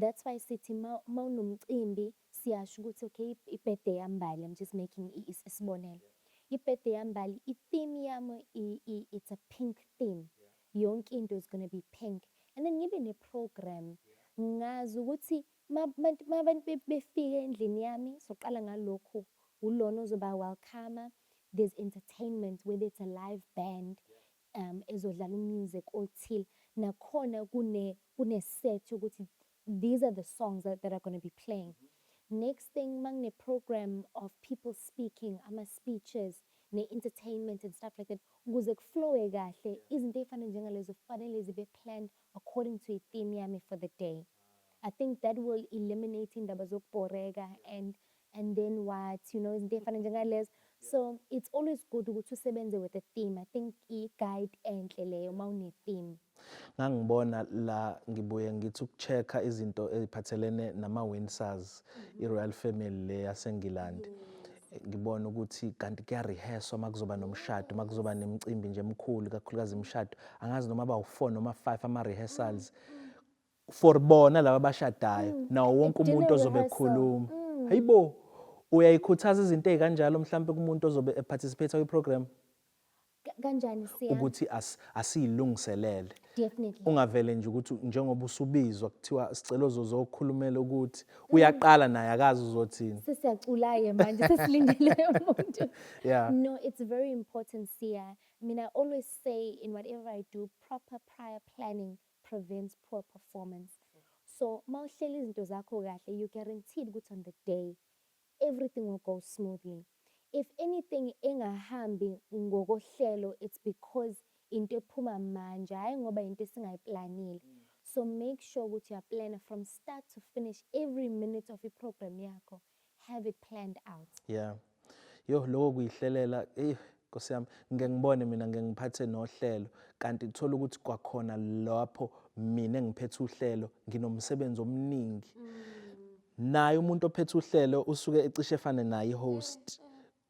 That's why sithi mawunomcimbi siyasho ukuthi okay ibirthday yambali I'm just making isibonelo. Ibirthday yambali i-theme yami it's a pink theme. Yonke into is going to be pink. And then ngibe ne-program. Ngazi ukuthi mabantu befike endlini yami soqala ngalokho ulona ozoba welcome. There's entertainment whether it's a live band ezodlala music othile. Nakhona kune set ukuthi these are the songs that are going to be playing. Next thing, mangne program of people speaking, speeches, entertainment and stuff like that. Ukuze kuflowe kahle, izinto ey'fana njengalezo fanele zibe planned according to a theme yami for the day. I think that will eliminate indaba zokubhoreka and then what, izinto ey'fana njengalezo. So it's always good ukuthi usebenze with a theme. I think i-guide enhle leyo mawune-theme. Ngangibona la ngibuye ngithi ukuchecka izinto eziphathelene nama-Windsors i-royal family le yaseNgilandi ngibona ukuthi kanti kuyarehearswa makuzoba nomshado makuzoba nemicimbi nje emkhulu kakhulukazi imishado angazi noma ba-4 noma 5 ama-rehearsals for bona laba abashadayo nawo wonke umuntu ozobe ekhuluma hayibo uyayikhuthaza izinto ey'kanjalo mhlambe kumuntu ozobe eparticipate kwi-program kanjani Siya ukuthi asiyilungiselele definitely ungavele nje ukuthi njengoba usubizwa kuthiwa sicelo zozokhulumela ukuthi uyaqala naye akazi uzothini sesiyaculaye manje sesilindele umuntu yeah no it's very important Siya. I mean I always say in whatever I do proper prior planning prevents poor performance. So mawuhlela izinto zakho kahle you guaranteed ukuthi on the day everything will go smoothly. If anything engahambi ngokohlelo it's because into ephuma manje hayi ngoba into esingayiplanile. So make sure ukuthi you plan from start to finish every minute of i-program yakho have it planned out. yeah lokho kuyihlelela Nkosi yami ngeke ngibone mina ngeke ngiphathe nohlelo kanti uthola ukuthi kwakhona lapho mina engiphethe uhlelo nginomsebenzi omningi naye umuntu ophethe uhlelo usuke ecishe efane naye i-host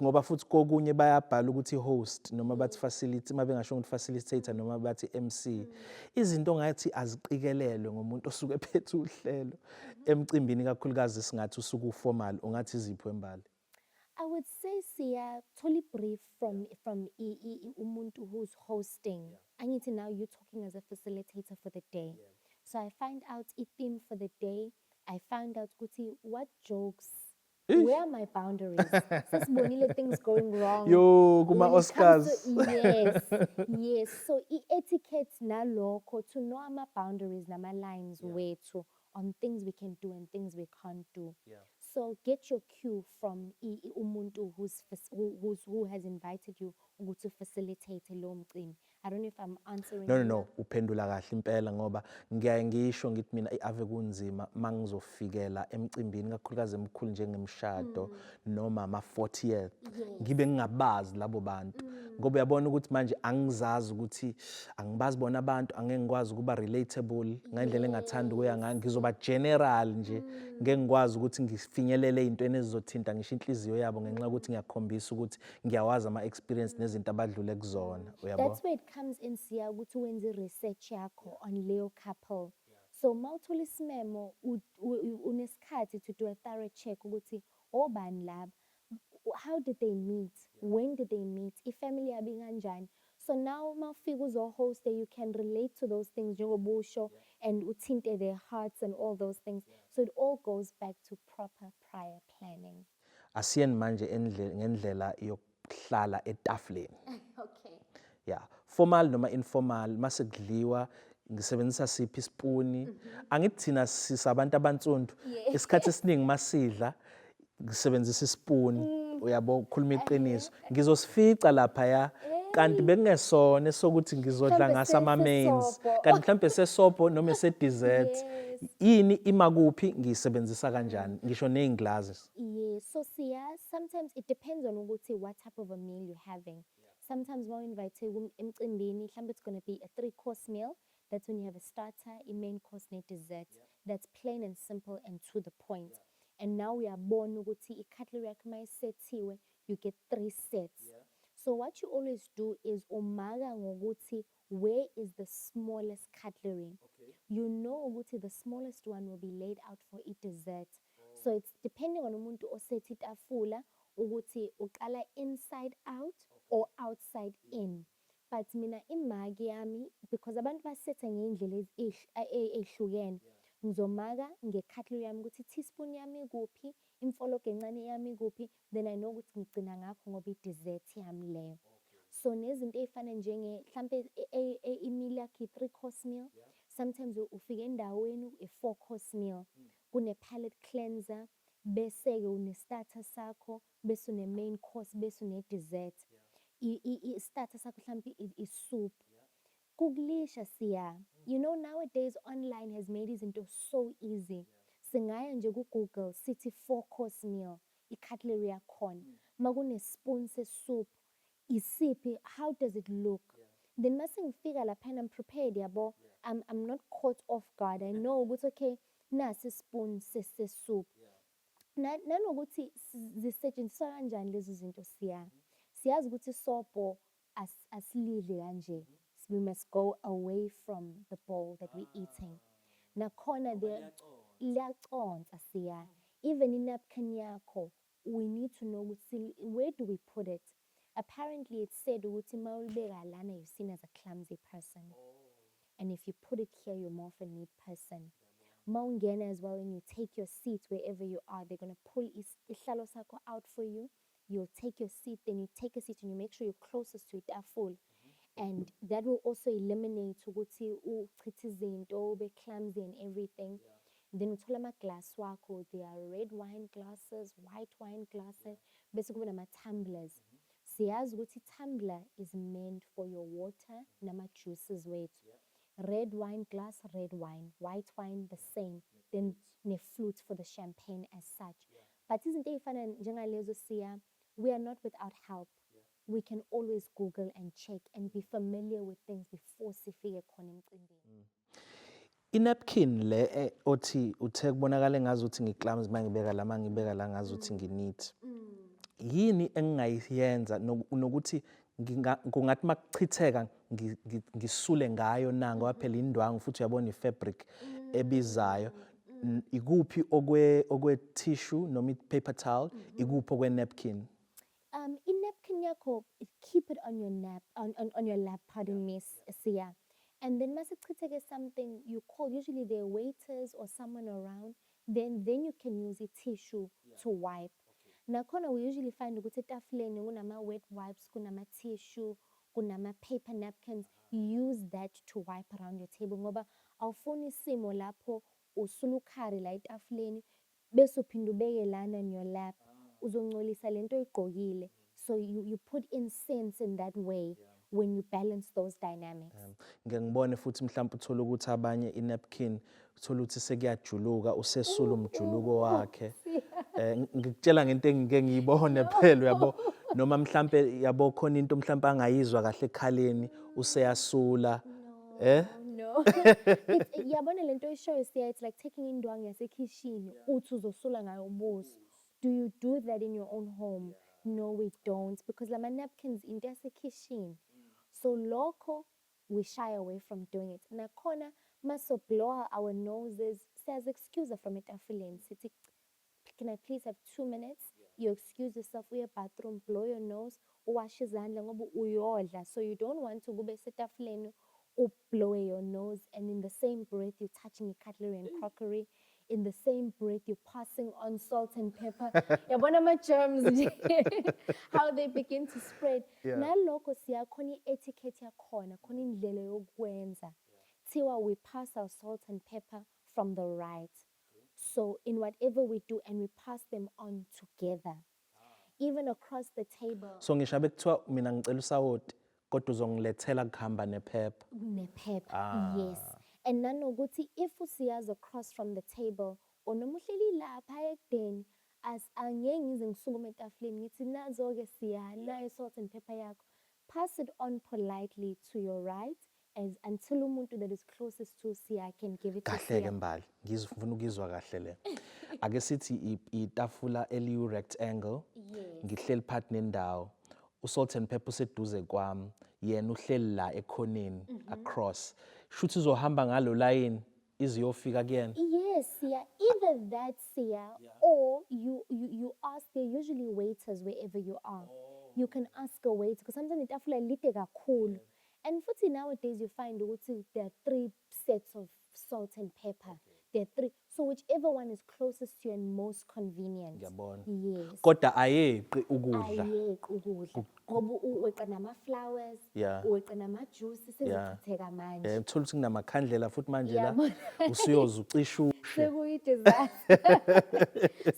ngoba futhi kokunye bayabhala ukuthi i-host noma bathi facility mabengasho ukuthi facilitator noma bathi MC izinto ngathi aziqikelelwe ngomuntu osuke ephethe uhlelo emcimbini kakhulukazi singathi usuku formal ungathi izipho embali. I would say Siya totally brief from umuntu who's hosting. Angithi now you're talking as a facilitator for the day. So I find out a theme for the day. I found out kuti what jokes where are my boundaries? Sesibonile things going wrong. Yo, kuma When it comes Oscars. yes. So etiquette nalokho to know ama boundaries nama lines wethu on things we can do and things we can't do. Yeah. So get your cue from umuntu who has invited you to facilitate lo mcimbi. I don't know if I'm answering No, you. no, uphendula kahle impela ngoba ngiyaye ngisho ngithi mina ave kunzima mangizofikela emcimbini kakhulukazi emkhulu njengemshado noma ama 40th ngibe ngingabazi labo bantu ngoba uyabona ukuthi manje angizazi ukuthi angibazi bona abantu angeke ngikwazi ukuba relatable ngendlela engathanda ukuya ngayo ngizoba general nje ngeke ngikwazi ukuthi ngifinyelele izintweni ezizothinta ngisho inhliziyo yabo ngenxa ukuthi ngiyakhombisa ukuthi ngiyawazi ama experience nezinto abadlule kuzona uyabo. That's where it comes in, Siya, ukuthi wenze research yakho on leyo couple. So mawuthola isimemo unesikhathi to do a thorough check ukuthi obani laba, how did they meet, when did they meet, ifamily yabo inganjani. So now mawufika uzo-host, you can relate to those things njengobusho and uthinte their hearts and all those things. So it all goes back to proper prior planning. Asiyeni manje ngendlela yokuhlala etafuleni. Okay. Yeah, formal noma informal mase kudliwa ngisebenzisa siphi isipuni angithi thina sisabantu abansundu isikhathi esiningi masidla ngisebenzisa isipuni uyabo ukukhuluma iqiniso ngizosifica lapha ya kanti bekungesona sokuthi ngizodla ngasa ama mains kanti mhlambe sesopo noma dessert yini imakuphi ngisebenzisa kanjani ngisho nezinglass. Yeah, so Siya, sometimes it depends on ukuthi what type of a meal you're having. Sometimes when we invite emcimbini, it's going to be a 3-course meal. That's when you have a starter, a main course, and a dessert. That's plain and simple and to the point. And now we are born ukuthi cutlery yakho you get 3 sets. So what you always do is umaga ngokuthi where is the smallest cutlery. You know ukuthi the smallest one will be laid out for a dessert. So it's depending on umuntu osethi itafula ukuthi uqala inside out or outside in. But mina imagi yami, because abantu basetha ngendlela ehlukene, ngizomaga ngecutlery yami ukuthi teaspoon yami kuphi, imfologo encane yami kuphi, then I know ukuthi ngigcina ngakho ngoba i-dessert yami leyo. So nezinto ey'fana njenge mhlampe i-meal yakho i-3-course meal, sometimes ufike endaweni i-4-course meal, kune-palate cleanser, bese-ke une-starter sakho, bese une-main course, bese une-dessert. I-starter sakho mhlampe i-soup. Kukulisha Siya. You know nowadays online has made izinto so easy. Singaya nje ku-Google sithi 4-course meal, i-cutlery yakhona. Makune-spoon se-soup, isiphi, how does it look? Then mase ngifika lapha and I'm prepared yabo. I'm not caught off guard. I know ukuthi okay, nasi spoon se-soup. Nanokuthi zisetshenziswa kanjani lezi zinto Siya. Siyazi ukuthi sopo asilidli kanje. We must go away from the bowl that we're eating. Nakhona liyaconsa Siya. Even in napkin yakho, we need to know ukuthi where do we put it. Apparently it's said ukuthi mawulibeka lana you're seen as a clumsy person. And if you put it here, you're more of a neat person. Mawungena as well, and you take your seat wherever you are, they're going to pull isihlalo sakho out for you. You'll take your seat, then you take a seat and you make sure you're closest to it full. And that will also eliminate ukuthi uchithe izinto, be clumsy and everything. Then uthola ama-glass wakho, there are red wine glasses, white wine glasses, bese kuba nama-tumblers. Siyazi ukuthi tumbler is meant for your water nama-juices wethu. Red wine glass, red wine. White wine, the same. Then ne-flute for the champagne as such. But izinto ey'fana njengalezo Siya, we are not without help. We can always Google and check and be familiar with things before sifike khona emcimbini. I-napkin le othi uthe kubonakala ngazuthi ngiclams mangibeka la mangibeka la ngazuthi nginit. Yini engingayenza nokuthi kungathi makuchitheka ngisule ngayo na ngoba phela indwangu futhi uyabona i-fabric ebizayo ikuphi okwe tissue noma i-paper towel ikuphi okwe napkin. In-napkin yakho, keep it on your lap, pardon me, Siya. And then masichitheke something you call, usually there are waiters or someone around, then you can use a tissue to wipe. Nakhona we usually find ukuthi etafuleni kunama wet wipes, kunama tissue, kunama paper napkins. Use that to wipe around your table ngoba awufuni isimo lapho usulukhari la etafuleni bese uphinda ubeke lana on your lap uzongcolisa lento oyigqokile. So you put incense in that way when you balance those dynamics. Ngeke ngibone futhi mhlawumbe uthola ukuthi abanye inapkin uthola ukuthi sekuyajuluka usesula umjuluko wakhe. Ngikutshela ngento engike ngiyibone phela yabo noma mhlawumbe yabo khona into mhlawumbe angayizwa kahle ekhaleni useyasula. No. Yabona lento ishoyo siya, it's like taking indwangu yasekhishini uthi uzosula ngayo ubuso. Do you do that in your own home? No, we don't, because lama napkins into yasekhishini. So lokho we shy away from doing it. Nakhona maso blow our noses, says excuse from etafuleni. Sithi, can I please have 2 minutes? You excuse yourself, uye bathroom, blow your nose, wash izandla ngoba uyodla. So you don't want to go setafuleni blow your nose, and in the same breath you're touching your cutlery and crockery. In the same breath you're passing on salt and pepper. Yabona ma germs how they begin to spread. Naloko siya khona etiquette yakhona, khona indlela yokwenza. Tiwa we pass our salt and pepper from the right. So in whatever we do, and we pass them on together. Even across the table. So ngisho bekuthiwa mina ngicela usawoti kodwa uzongilethela kuhamba nephepha. Nephepha, yes. And nanokuthi if usiyazi across from the table, noma uhleli lapha ekudeni, as angeke ngize ngisukume etafuleni ngithi nazo-ke siya, nayo salt and pepper yakho. Pass it on politely to your right, as until umuntu that is closest to siya can give it to Kahle ke siya. Mbali, ngizofuna ukuzwa kahle le. Ake sithi itafula eliyi rectangle, ngihleli phakathi nendawo. Usalt and pepper useduze kwami, yena uhleli la ekhoneni across. Shuthi uzohamba ngalo line iziyofika kuyena. Yes, siya. Either that, siya, or you ask. There are usually waiters wherever you are. You can ask a waiter, because sometimes itafula lide kakhulu. And futhi nowadays you find ukuthi there are 3 sets of salt and pepper. There are 3. So whichever one is closest to you and most convenient. Ngiyabona. Yes. Kodwa ayeqi ukudla. Ayeqi ukudla. Ngoba uweqa nama-flowers, uweqa nama-juice, sezichitheka manje. Uthola ukuthi kunamakhandlela futhi manje la Yabona. usuyoza ucisha ushe. Sekuyi-disaster.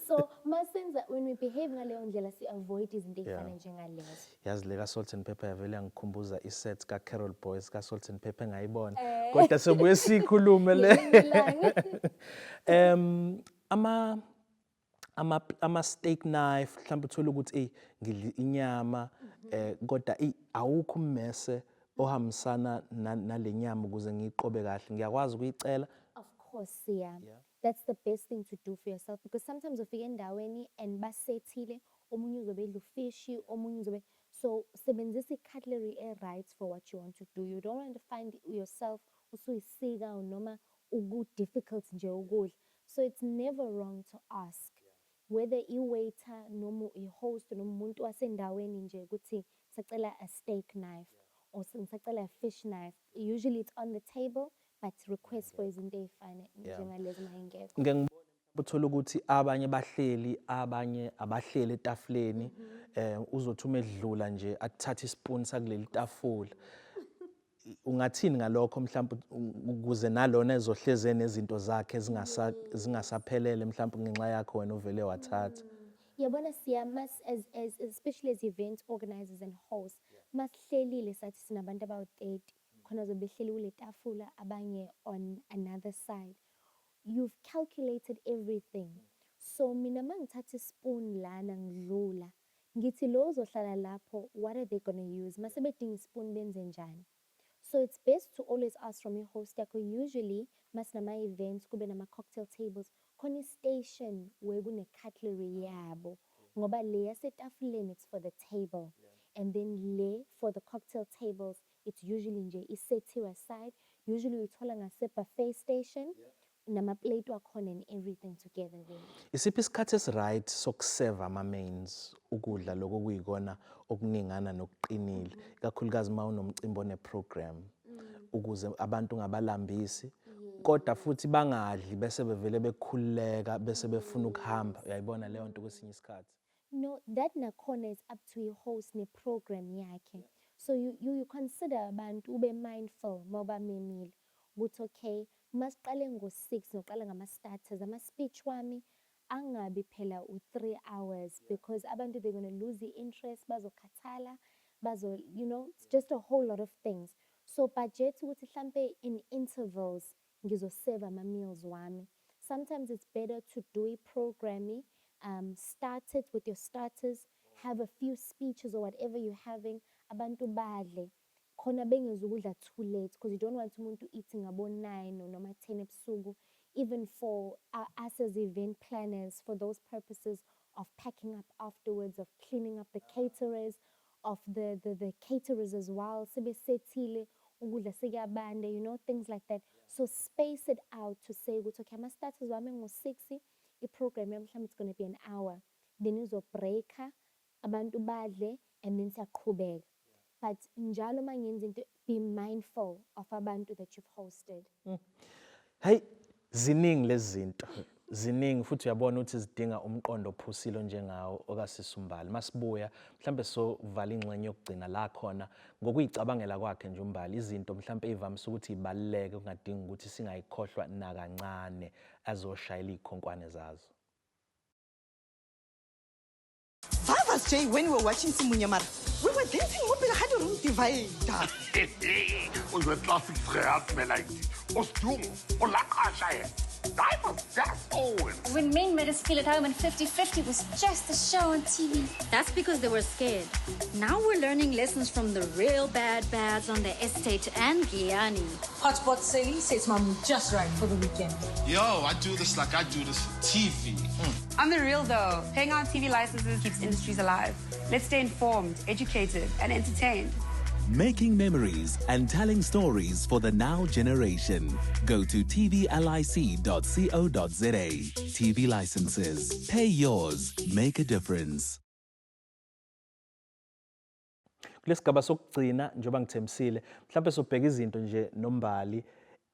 So masenza, when we behave ngaleyo ndlela si-avoid izinto ey'fana njengalezo. Yazi le ka salt and pepper yavele yangikhumbuza iset ka Carol Boys ka salt and pepper engayibona. Kodwa sobuye sikhulume le. ama steak knife mhlawumbe uthola ukuthi ngidla inyama kodwa awukho ummese ohambisana nalenyama ukuze ngiqobe kahle ngiyakwazi ukuyicela. Of course, yeah. That's the best thing to do for yourself, because sometimes ufika endaweni and basethile, omunye uzobe edla ufishi, omunye uzobe, so sebenzisa i-cutlery right for what you want to do. You don't want to find yourself usuyisika noma difficult nje ukudla. So it's never wrong to ask whether i-waiter noma i-host noma umuntu wasendaweni nje ukuthi sacela a steak knife or sacela a fish knife. Usually it's on the table, but request for izinto ey'fana njengalezo mayingekho. Ngeke ngibone uthola ukuthi abanye bahleli abanye abahleli etafuleni uzothi uma edlula nje athathe ispoon sakuleli tafula. Ungathini ngalokho mhlawumbe ukuze nalona ezohleze nezinto zakhe zingasaphelele mhlawumbe ngenxa yakho wena uvele wathatha. Yabona siya, especially as event organizers and hosts, masihlelile sathi sinabantu abawu-30 khona zobe behleli kule tafula abanye on another side. You've calculated everything. So mina mangithatha ispoon lana ngidlula, ngithi lo uzohlala lapho, what are they going to use? Mase bedinga ispoon benze njani? So it's best to always ask from your host yakho. Usually masinama events kube nama cocktail tables khona station where kune cutlery yabo, ngoba le yasetafuleni it's for the table, and then le for the cocktail tables it's usually nje isethiwe aside. Usually uthola ngase buffet station nama plate wakhona and everything together there. Isiphi isikhathi esiright sokuserve ama mains ukudla lokho kuyikona okuningana nokuqinile ikakhulukazi uma unomcimbi one program ukuze abantu ngabalambisi kodwa futhi bangadli bese bevele bekhululeka bese befuna ukuhamba. Uyayibona leyo nto kwesinye isikhathi. No, that nakhona is up to your host ne program yakhe. So you consider abantu ube mindful moba memile ukuthi okay masiqale ngo-6 noqala ngama-starters, ama-speech wami angabi phela u-3 hours, because abantu they're going to lose the interest, bazokhathala, you know, it's just a whole lot of things. So budget ukuthi hlampe in intervals ngizosave ama-meals wami. Sometimes it's better to do a programming, start it with your starters, have a few speeches or whatever you're having, abantu badle. Khona bengezukudla too late because you don't want umuntu eating abo 9 or noma 10 ebusuku. Even for us as event planners, for those purposes of packing up afterwards, of cleaning up the caterers, of the caterers as well. Sibe sethile ukudla sekuyabanda, you know, things like that. So space it out to say ukuthi okay, ama-starters wami ngo-6, i-program yami mhlawumbe it's going to be an hour. Then uzobreaka, abantu badle, and then siyaqhubeka. But njalo mangenza into, be mindful of abantu that you've hosted. Hey, ziningi lezi zinto. Ziningi futhi uyabona ukuthi zidinga umqondo ophusile njengawo okasisi uMbali. Masibuya mhlambe sovala ingxenye yokugcina la khona ngokuyicabangela kwakhe nje uMbali izinto mhlambe ezivamise ukuthi ibaluleke kungadingi ukuthi singayikhohlwa nakancane azoshayela ikhonkwane zazo. Father's Day, when we were watching Simunyamara, we were dancing mobile had a room divider. Onze classic gehad met like Ostum, Olakasha. That was just old. When men made us feel at home and 50-50 was just a show on TV. That's because they were scared. Now we're learning lessons from the real bads on the estate and Guyani. Hotspot Sally says mom just right for the weekend. Yo, I do this like I do this for TV. On the real though, paying out TV licenses keeps industries alive. Let's stay informed, educated, and entertained. Making memories and telling stories for the now generation. Go to tvlic.co.za. TV licenses. Pay yours. Make a difference. Kulesigaba sokugcina njoba ngithemsile mhlambe sobheka izinto nje nombali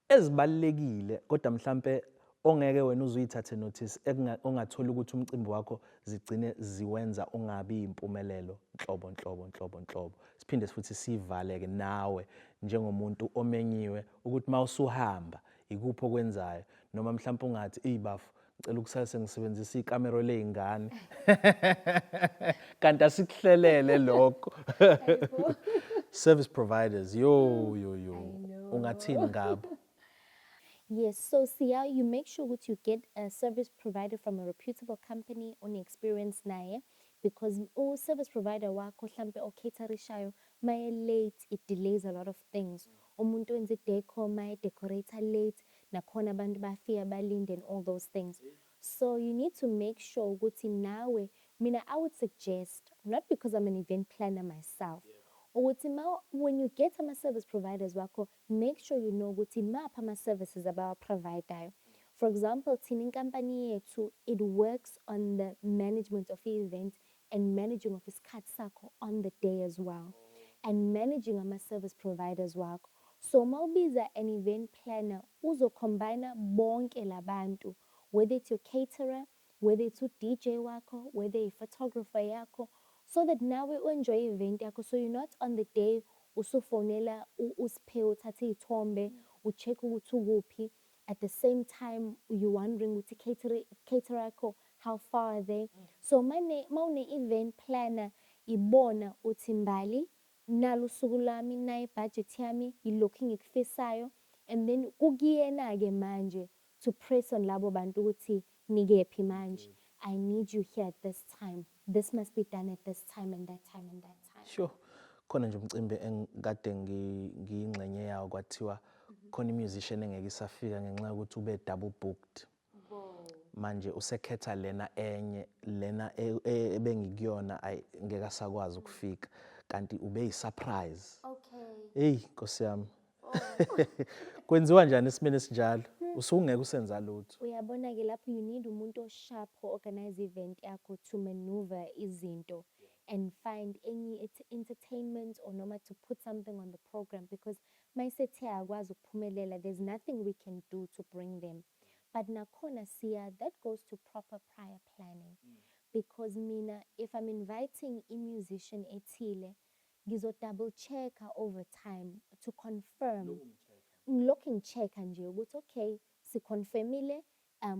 ezibalekile kodwa mhlambe ongeke wena uzuyithathe notice ongathola ukuthi umcimbi wakho zigcine ziwenza ungabi impumelelo nhlobo. Siphinde futhi sivaleke nawe njengomuntu omenyiwe ukuthi mawusuhamba ikuphi okwenzayo noma mhlawumbe ungathi eyibafu ngicela ukusase ngisebenzisa ikamera lezingane kanti asikuhlelele lokho. Service providers yo ungathini ngabo? Yes, so Siya, you make sure that you get a service provider from a reputable company on experience naye, because service provider wakho hlampe okheterishayo maye late, it delays a lot of things. Umuntu wenza decor maye decorator late, nakhona abantu bafika balinde and all those things. So you need to make sure ukuthi nawe, mina I would suggest, not because I'm an event planner myself, when you get ama-service providers wakho, make sure you know ukuthi maphi ama-services abawaprovidayo. For example, thina inkampani yethu, it works on the management of the event and managing of isikhathi sakho on the day as well, and managing ama-service providers wakho. So mawubiza an event planner, uzocombine bonke labantu, whether it's your caterer, whether it's DJ wakho, whether a photographer yakho, so that now we enjoy event yakho. So you're not on the day usufonela usiphe uthathe ithombe ucheck ukuthi ukuphi, at the same time you wondering ukuthi caterer yakho how far are they. So mawune event planner ibona uthi Mbali nalo usuku lami nayi budget yami ilokhu ngikufisayo, and then kukuyena ke manje to press on labo bantu ukuthi nikephi manje. I need you here at this time. This must be done at this time and that time and that time. Sure. Khona nje umcimbi engikade ngiyingxenye yawo kwathiwa khona imusician engeke isafika ngenxa yokuthi ube double booked. Manje usekhetha lena enye lena ebengikuyona ngeke asakwazi ukufika kanti ube surprise. Okay. Hey Nkosi yami. Kwenziwa kanjani esimene sinjalo? Usungeke usenza lutho. Uyabona ke lapho you need umuntu osharp organize event yakho to maneuver izinto and find any entertainment or noma to put something on the program, because mayisethe akwazi ukuphumelela, there's nothing we can do to bring them. But nakhona Siya, that goes to proper prior planning, because mina if I'm inviting a musician ethile ngizo double check over time to confirm. Looking check nje ukuthi okay siconfirmile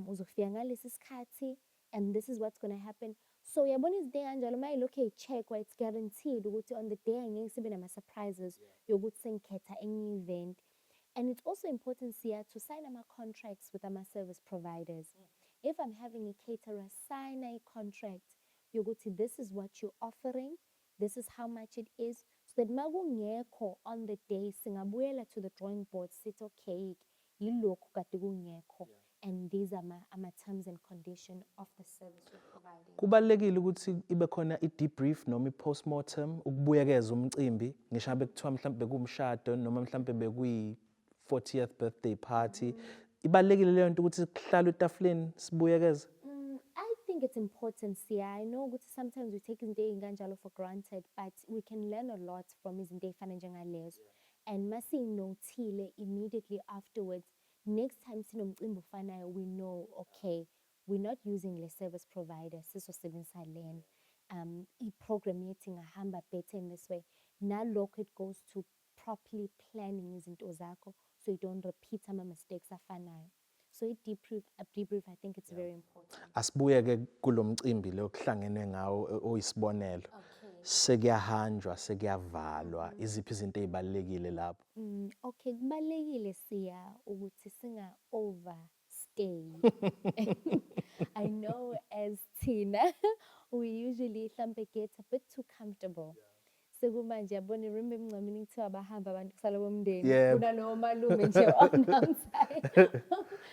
uzofika ngalesi sikhathi and this is what's going to happen. So uyabona izinto ey'kanjalo uma yilokhu ey'check-wa it's guaranteed ukuthi on the day angeke sibe nama-surprises yokuthi sengikhetha enye event. And it's also important, Siya, to sign ama-contracts with ama-service providers. If I'm having a caterer, sign a contract yokuthi this is what you're offering, this is how much it is, so that makungekho on the day singabuyela to the drawing board sithi okay yilokhu kade kungekho, and these are my terms and condition of the service you're providing. Kubalekile ukuthi ibe khona i-debrief noma i-postmortem ukubuyekeza umcimbi ngisho abe kuthiwa mhlawumbe bekumshado noma mhlawumbe bekuyi-40th birthday party. Ibalekile leyo nto ukuthi kuhlala etafuleni sibuyekeze. I think it's important, Siya. I know ukuthi sometimes we take izinto ey'kanjalo for granted, but we can learn a lot from izinto ey'fana njengalezo. And masiyinothile immediately afterwards, next time sinomcimbi ofanayo, we know, okay, we're not using le service provider, sizosebenzisa lena. I-program yethu ingahamba better in this way. Nalokho it goes to properly planning izinto zakho, so you don't repeat ama-mistakes afanayo. So debrief, I think it's very important. Asibuyeke kulo mcimbi lo kuhlangenwe ngawo oyisibonelo. Sekuyahanjwa, sekuyavalwa. Iziphi izinto ezibalekile lapho? Okay, kubalekile Siya ukuthi singa overstay. I know as Tina, we usually hlambe get a bit too comfortable. Sekumanje yabona remember emncamini kuthiwa bahamba abantu kusala bomndeni kunalowo malume nje on outside.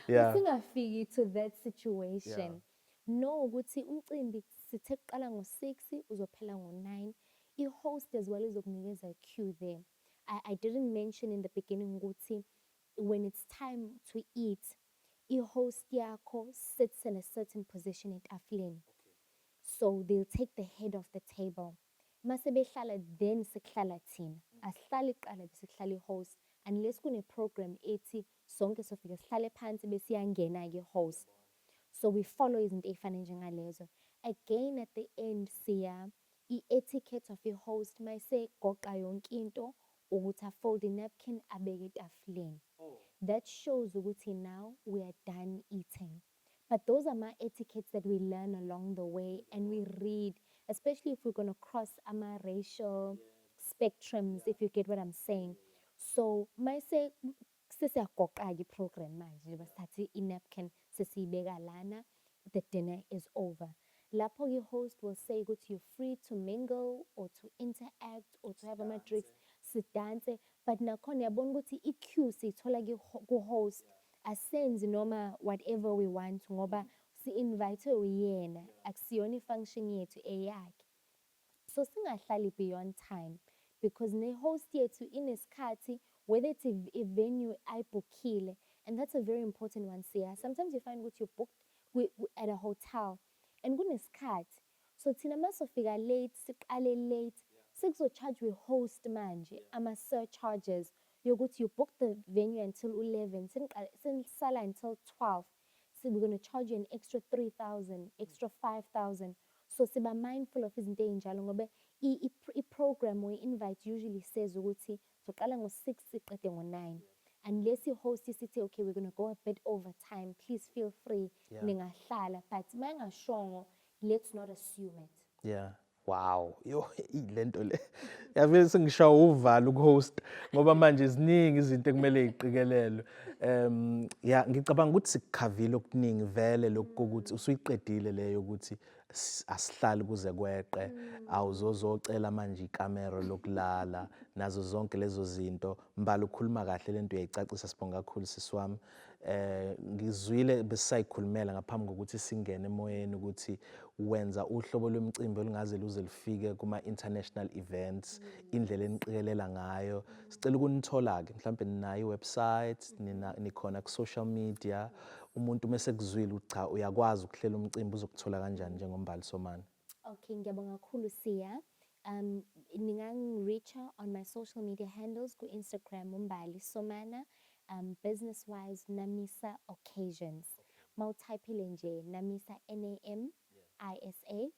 Singafiki to that situation. No ukuthi umcimbi sithe kuqala ngo-6 uzophela ngo-9. I-host as well izokunikeza a cue there. I didn't mention in the beginning ukuthi when it's time to eat, i-host yakho sits in a certain position etafuleni. So they'll take the head of the table. Mase behlala then sekuhlala thina. Asihlali kuqala bese kuhlala i-host unless kune-program ethi sonke sofika sihlale phansi bese iyangena-ke i-host. So we follow izinto ey'fana njengalezo. Again at the end Siya, i-etiquette of i-host mayise goqa yonke into ukuthi afold i-napkin abeke etafuleni. That shows ukuthi now we are done eating. But those are my etiquettes that we learn along the way and we read, especially if we're going to cross ama racial spectrums, if you get what I'm saying. So mayise sesiyagoqa-ke i-program manje basithathe i-napkin sesiyibeka lana, the dinner is over. Lapho i-host will say ukuthi you're free to mingle or to interact or to have ama-drinks, sidanse, but nakhona yabona ukuthi i-cue siyithola ku-host, asenzi noma whatever we want ngoba si-invite uyena, akusiyona i-function yethu eyakhe. So singahlali beyond time because ne-host yethu inesikhathi whether it's a venue ayibhukhile, and that's a very important one, Siya. Sometimes you find what you're booked at a hotel and kunesikhathi. So thina masofika late, siqale late, sikuzo-charge we-host manje, ama-surcharges yokuthi you book the venue until 11, sinisala until 12. So we're going to charge you an extra 3,000, extra 5,000. So siba mindful of izinto ey'njalo ngoba i-program or i-invite usually says ukuthi soqala ngo-6 siqede ngo-9. Unless i-host isithi okay we're going to go a bit over time, please feel free ningahlala, but mayingashongo, let's not assume it. Yeah. Wow, yo ilento le. Yavele sengishawa uvalo ukuhost ngoba manje ziningi izinto ekumele iqikelelwe. Ngicabanga ukuthi sikukhavile okuningi vele lokho ukuthi usuyiqedile leyo ukuthi asihlali kuze kweqe, awuzozocela manje ikamera lokulala nazo zonke lezo zinto. Mbali ukhuluma kahle lento uyayicacisa sibonga kakhulu sisiwami. Ngizwile besisayikhulumela ngaphambi kokuthi singene emoyeni ukuthi wenza uhlobo lwemicimbi olungaze luze lifike kuma-international events, indlela eniqikelela ngayo. Sicela ukunithola-ke mhlawumbe ninayo iwebsite, nikhona ku-social media. Umuntu mase kuzwile cha uyakwazi ukuhlela umcimbi uzokuthola kanjani njengoMbali Somana? Okay, ngiyabonga kakhulu Siya. Ningangi-reacha on my social media handles ku-Instagram uMbali Somana, business-wise Namisa Occasions. Mawutyphile nje Namisa NAMISA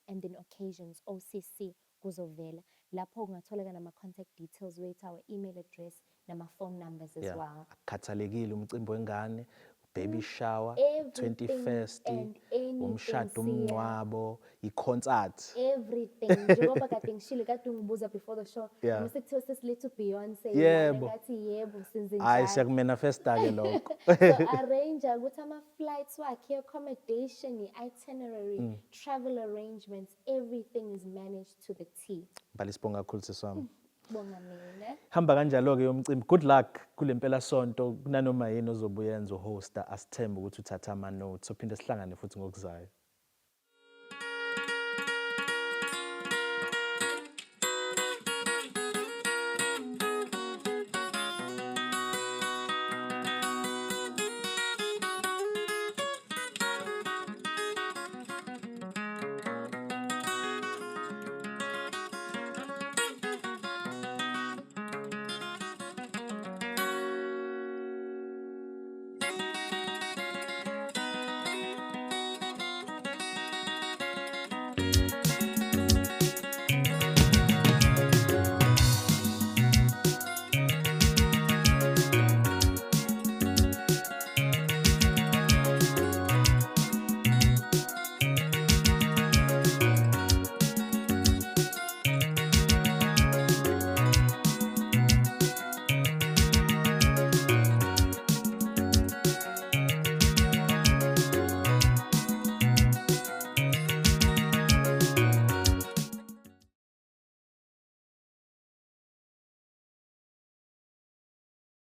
and then Occasions OCC kuzovela. Lapho ungatholeka nama-contact details wethu, our email address nama-phone numbers as well. Akukhathalekile umcimbi wengane, baby shower, Everything 21st, and anything, umshado, Siya. umngcwabo, i-concert. Everything. Njengoba kade ngishilo kade ungibuza before the show. Yeah. Noma sekuthiwa sesilethe uBeyonce. Yebo. Ngathi yebo senze Hayi njalo. siyakumanifesta-ke lokho. So arrange ukuthi ama-flights wakhe, accommodation, itinerary, travel arrangements, everything is managed to the T. Mbali sibonga kakhulu sisi wami. Bonga mina. Hamba kanjalo-ke yomcimbi. Good luck kule mpela sonto nanoma yini ozobuyenza uhosta, asithembe ukuthi uthatha ama-notes. Sophinde sihlangane futhi ngokuzayo.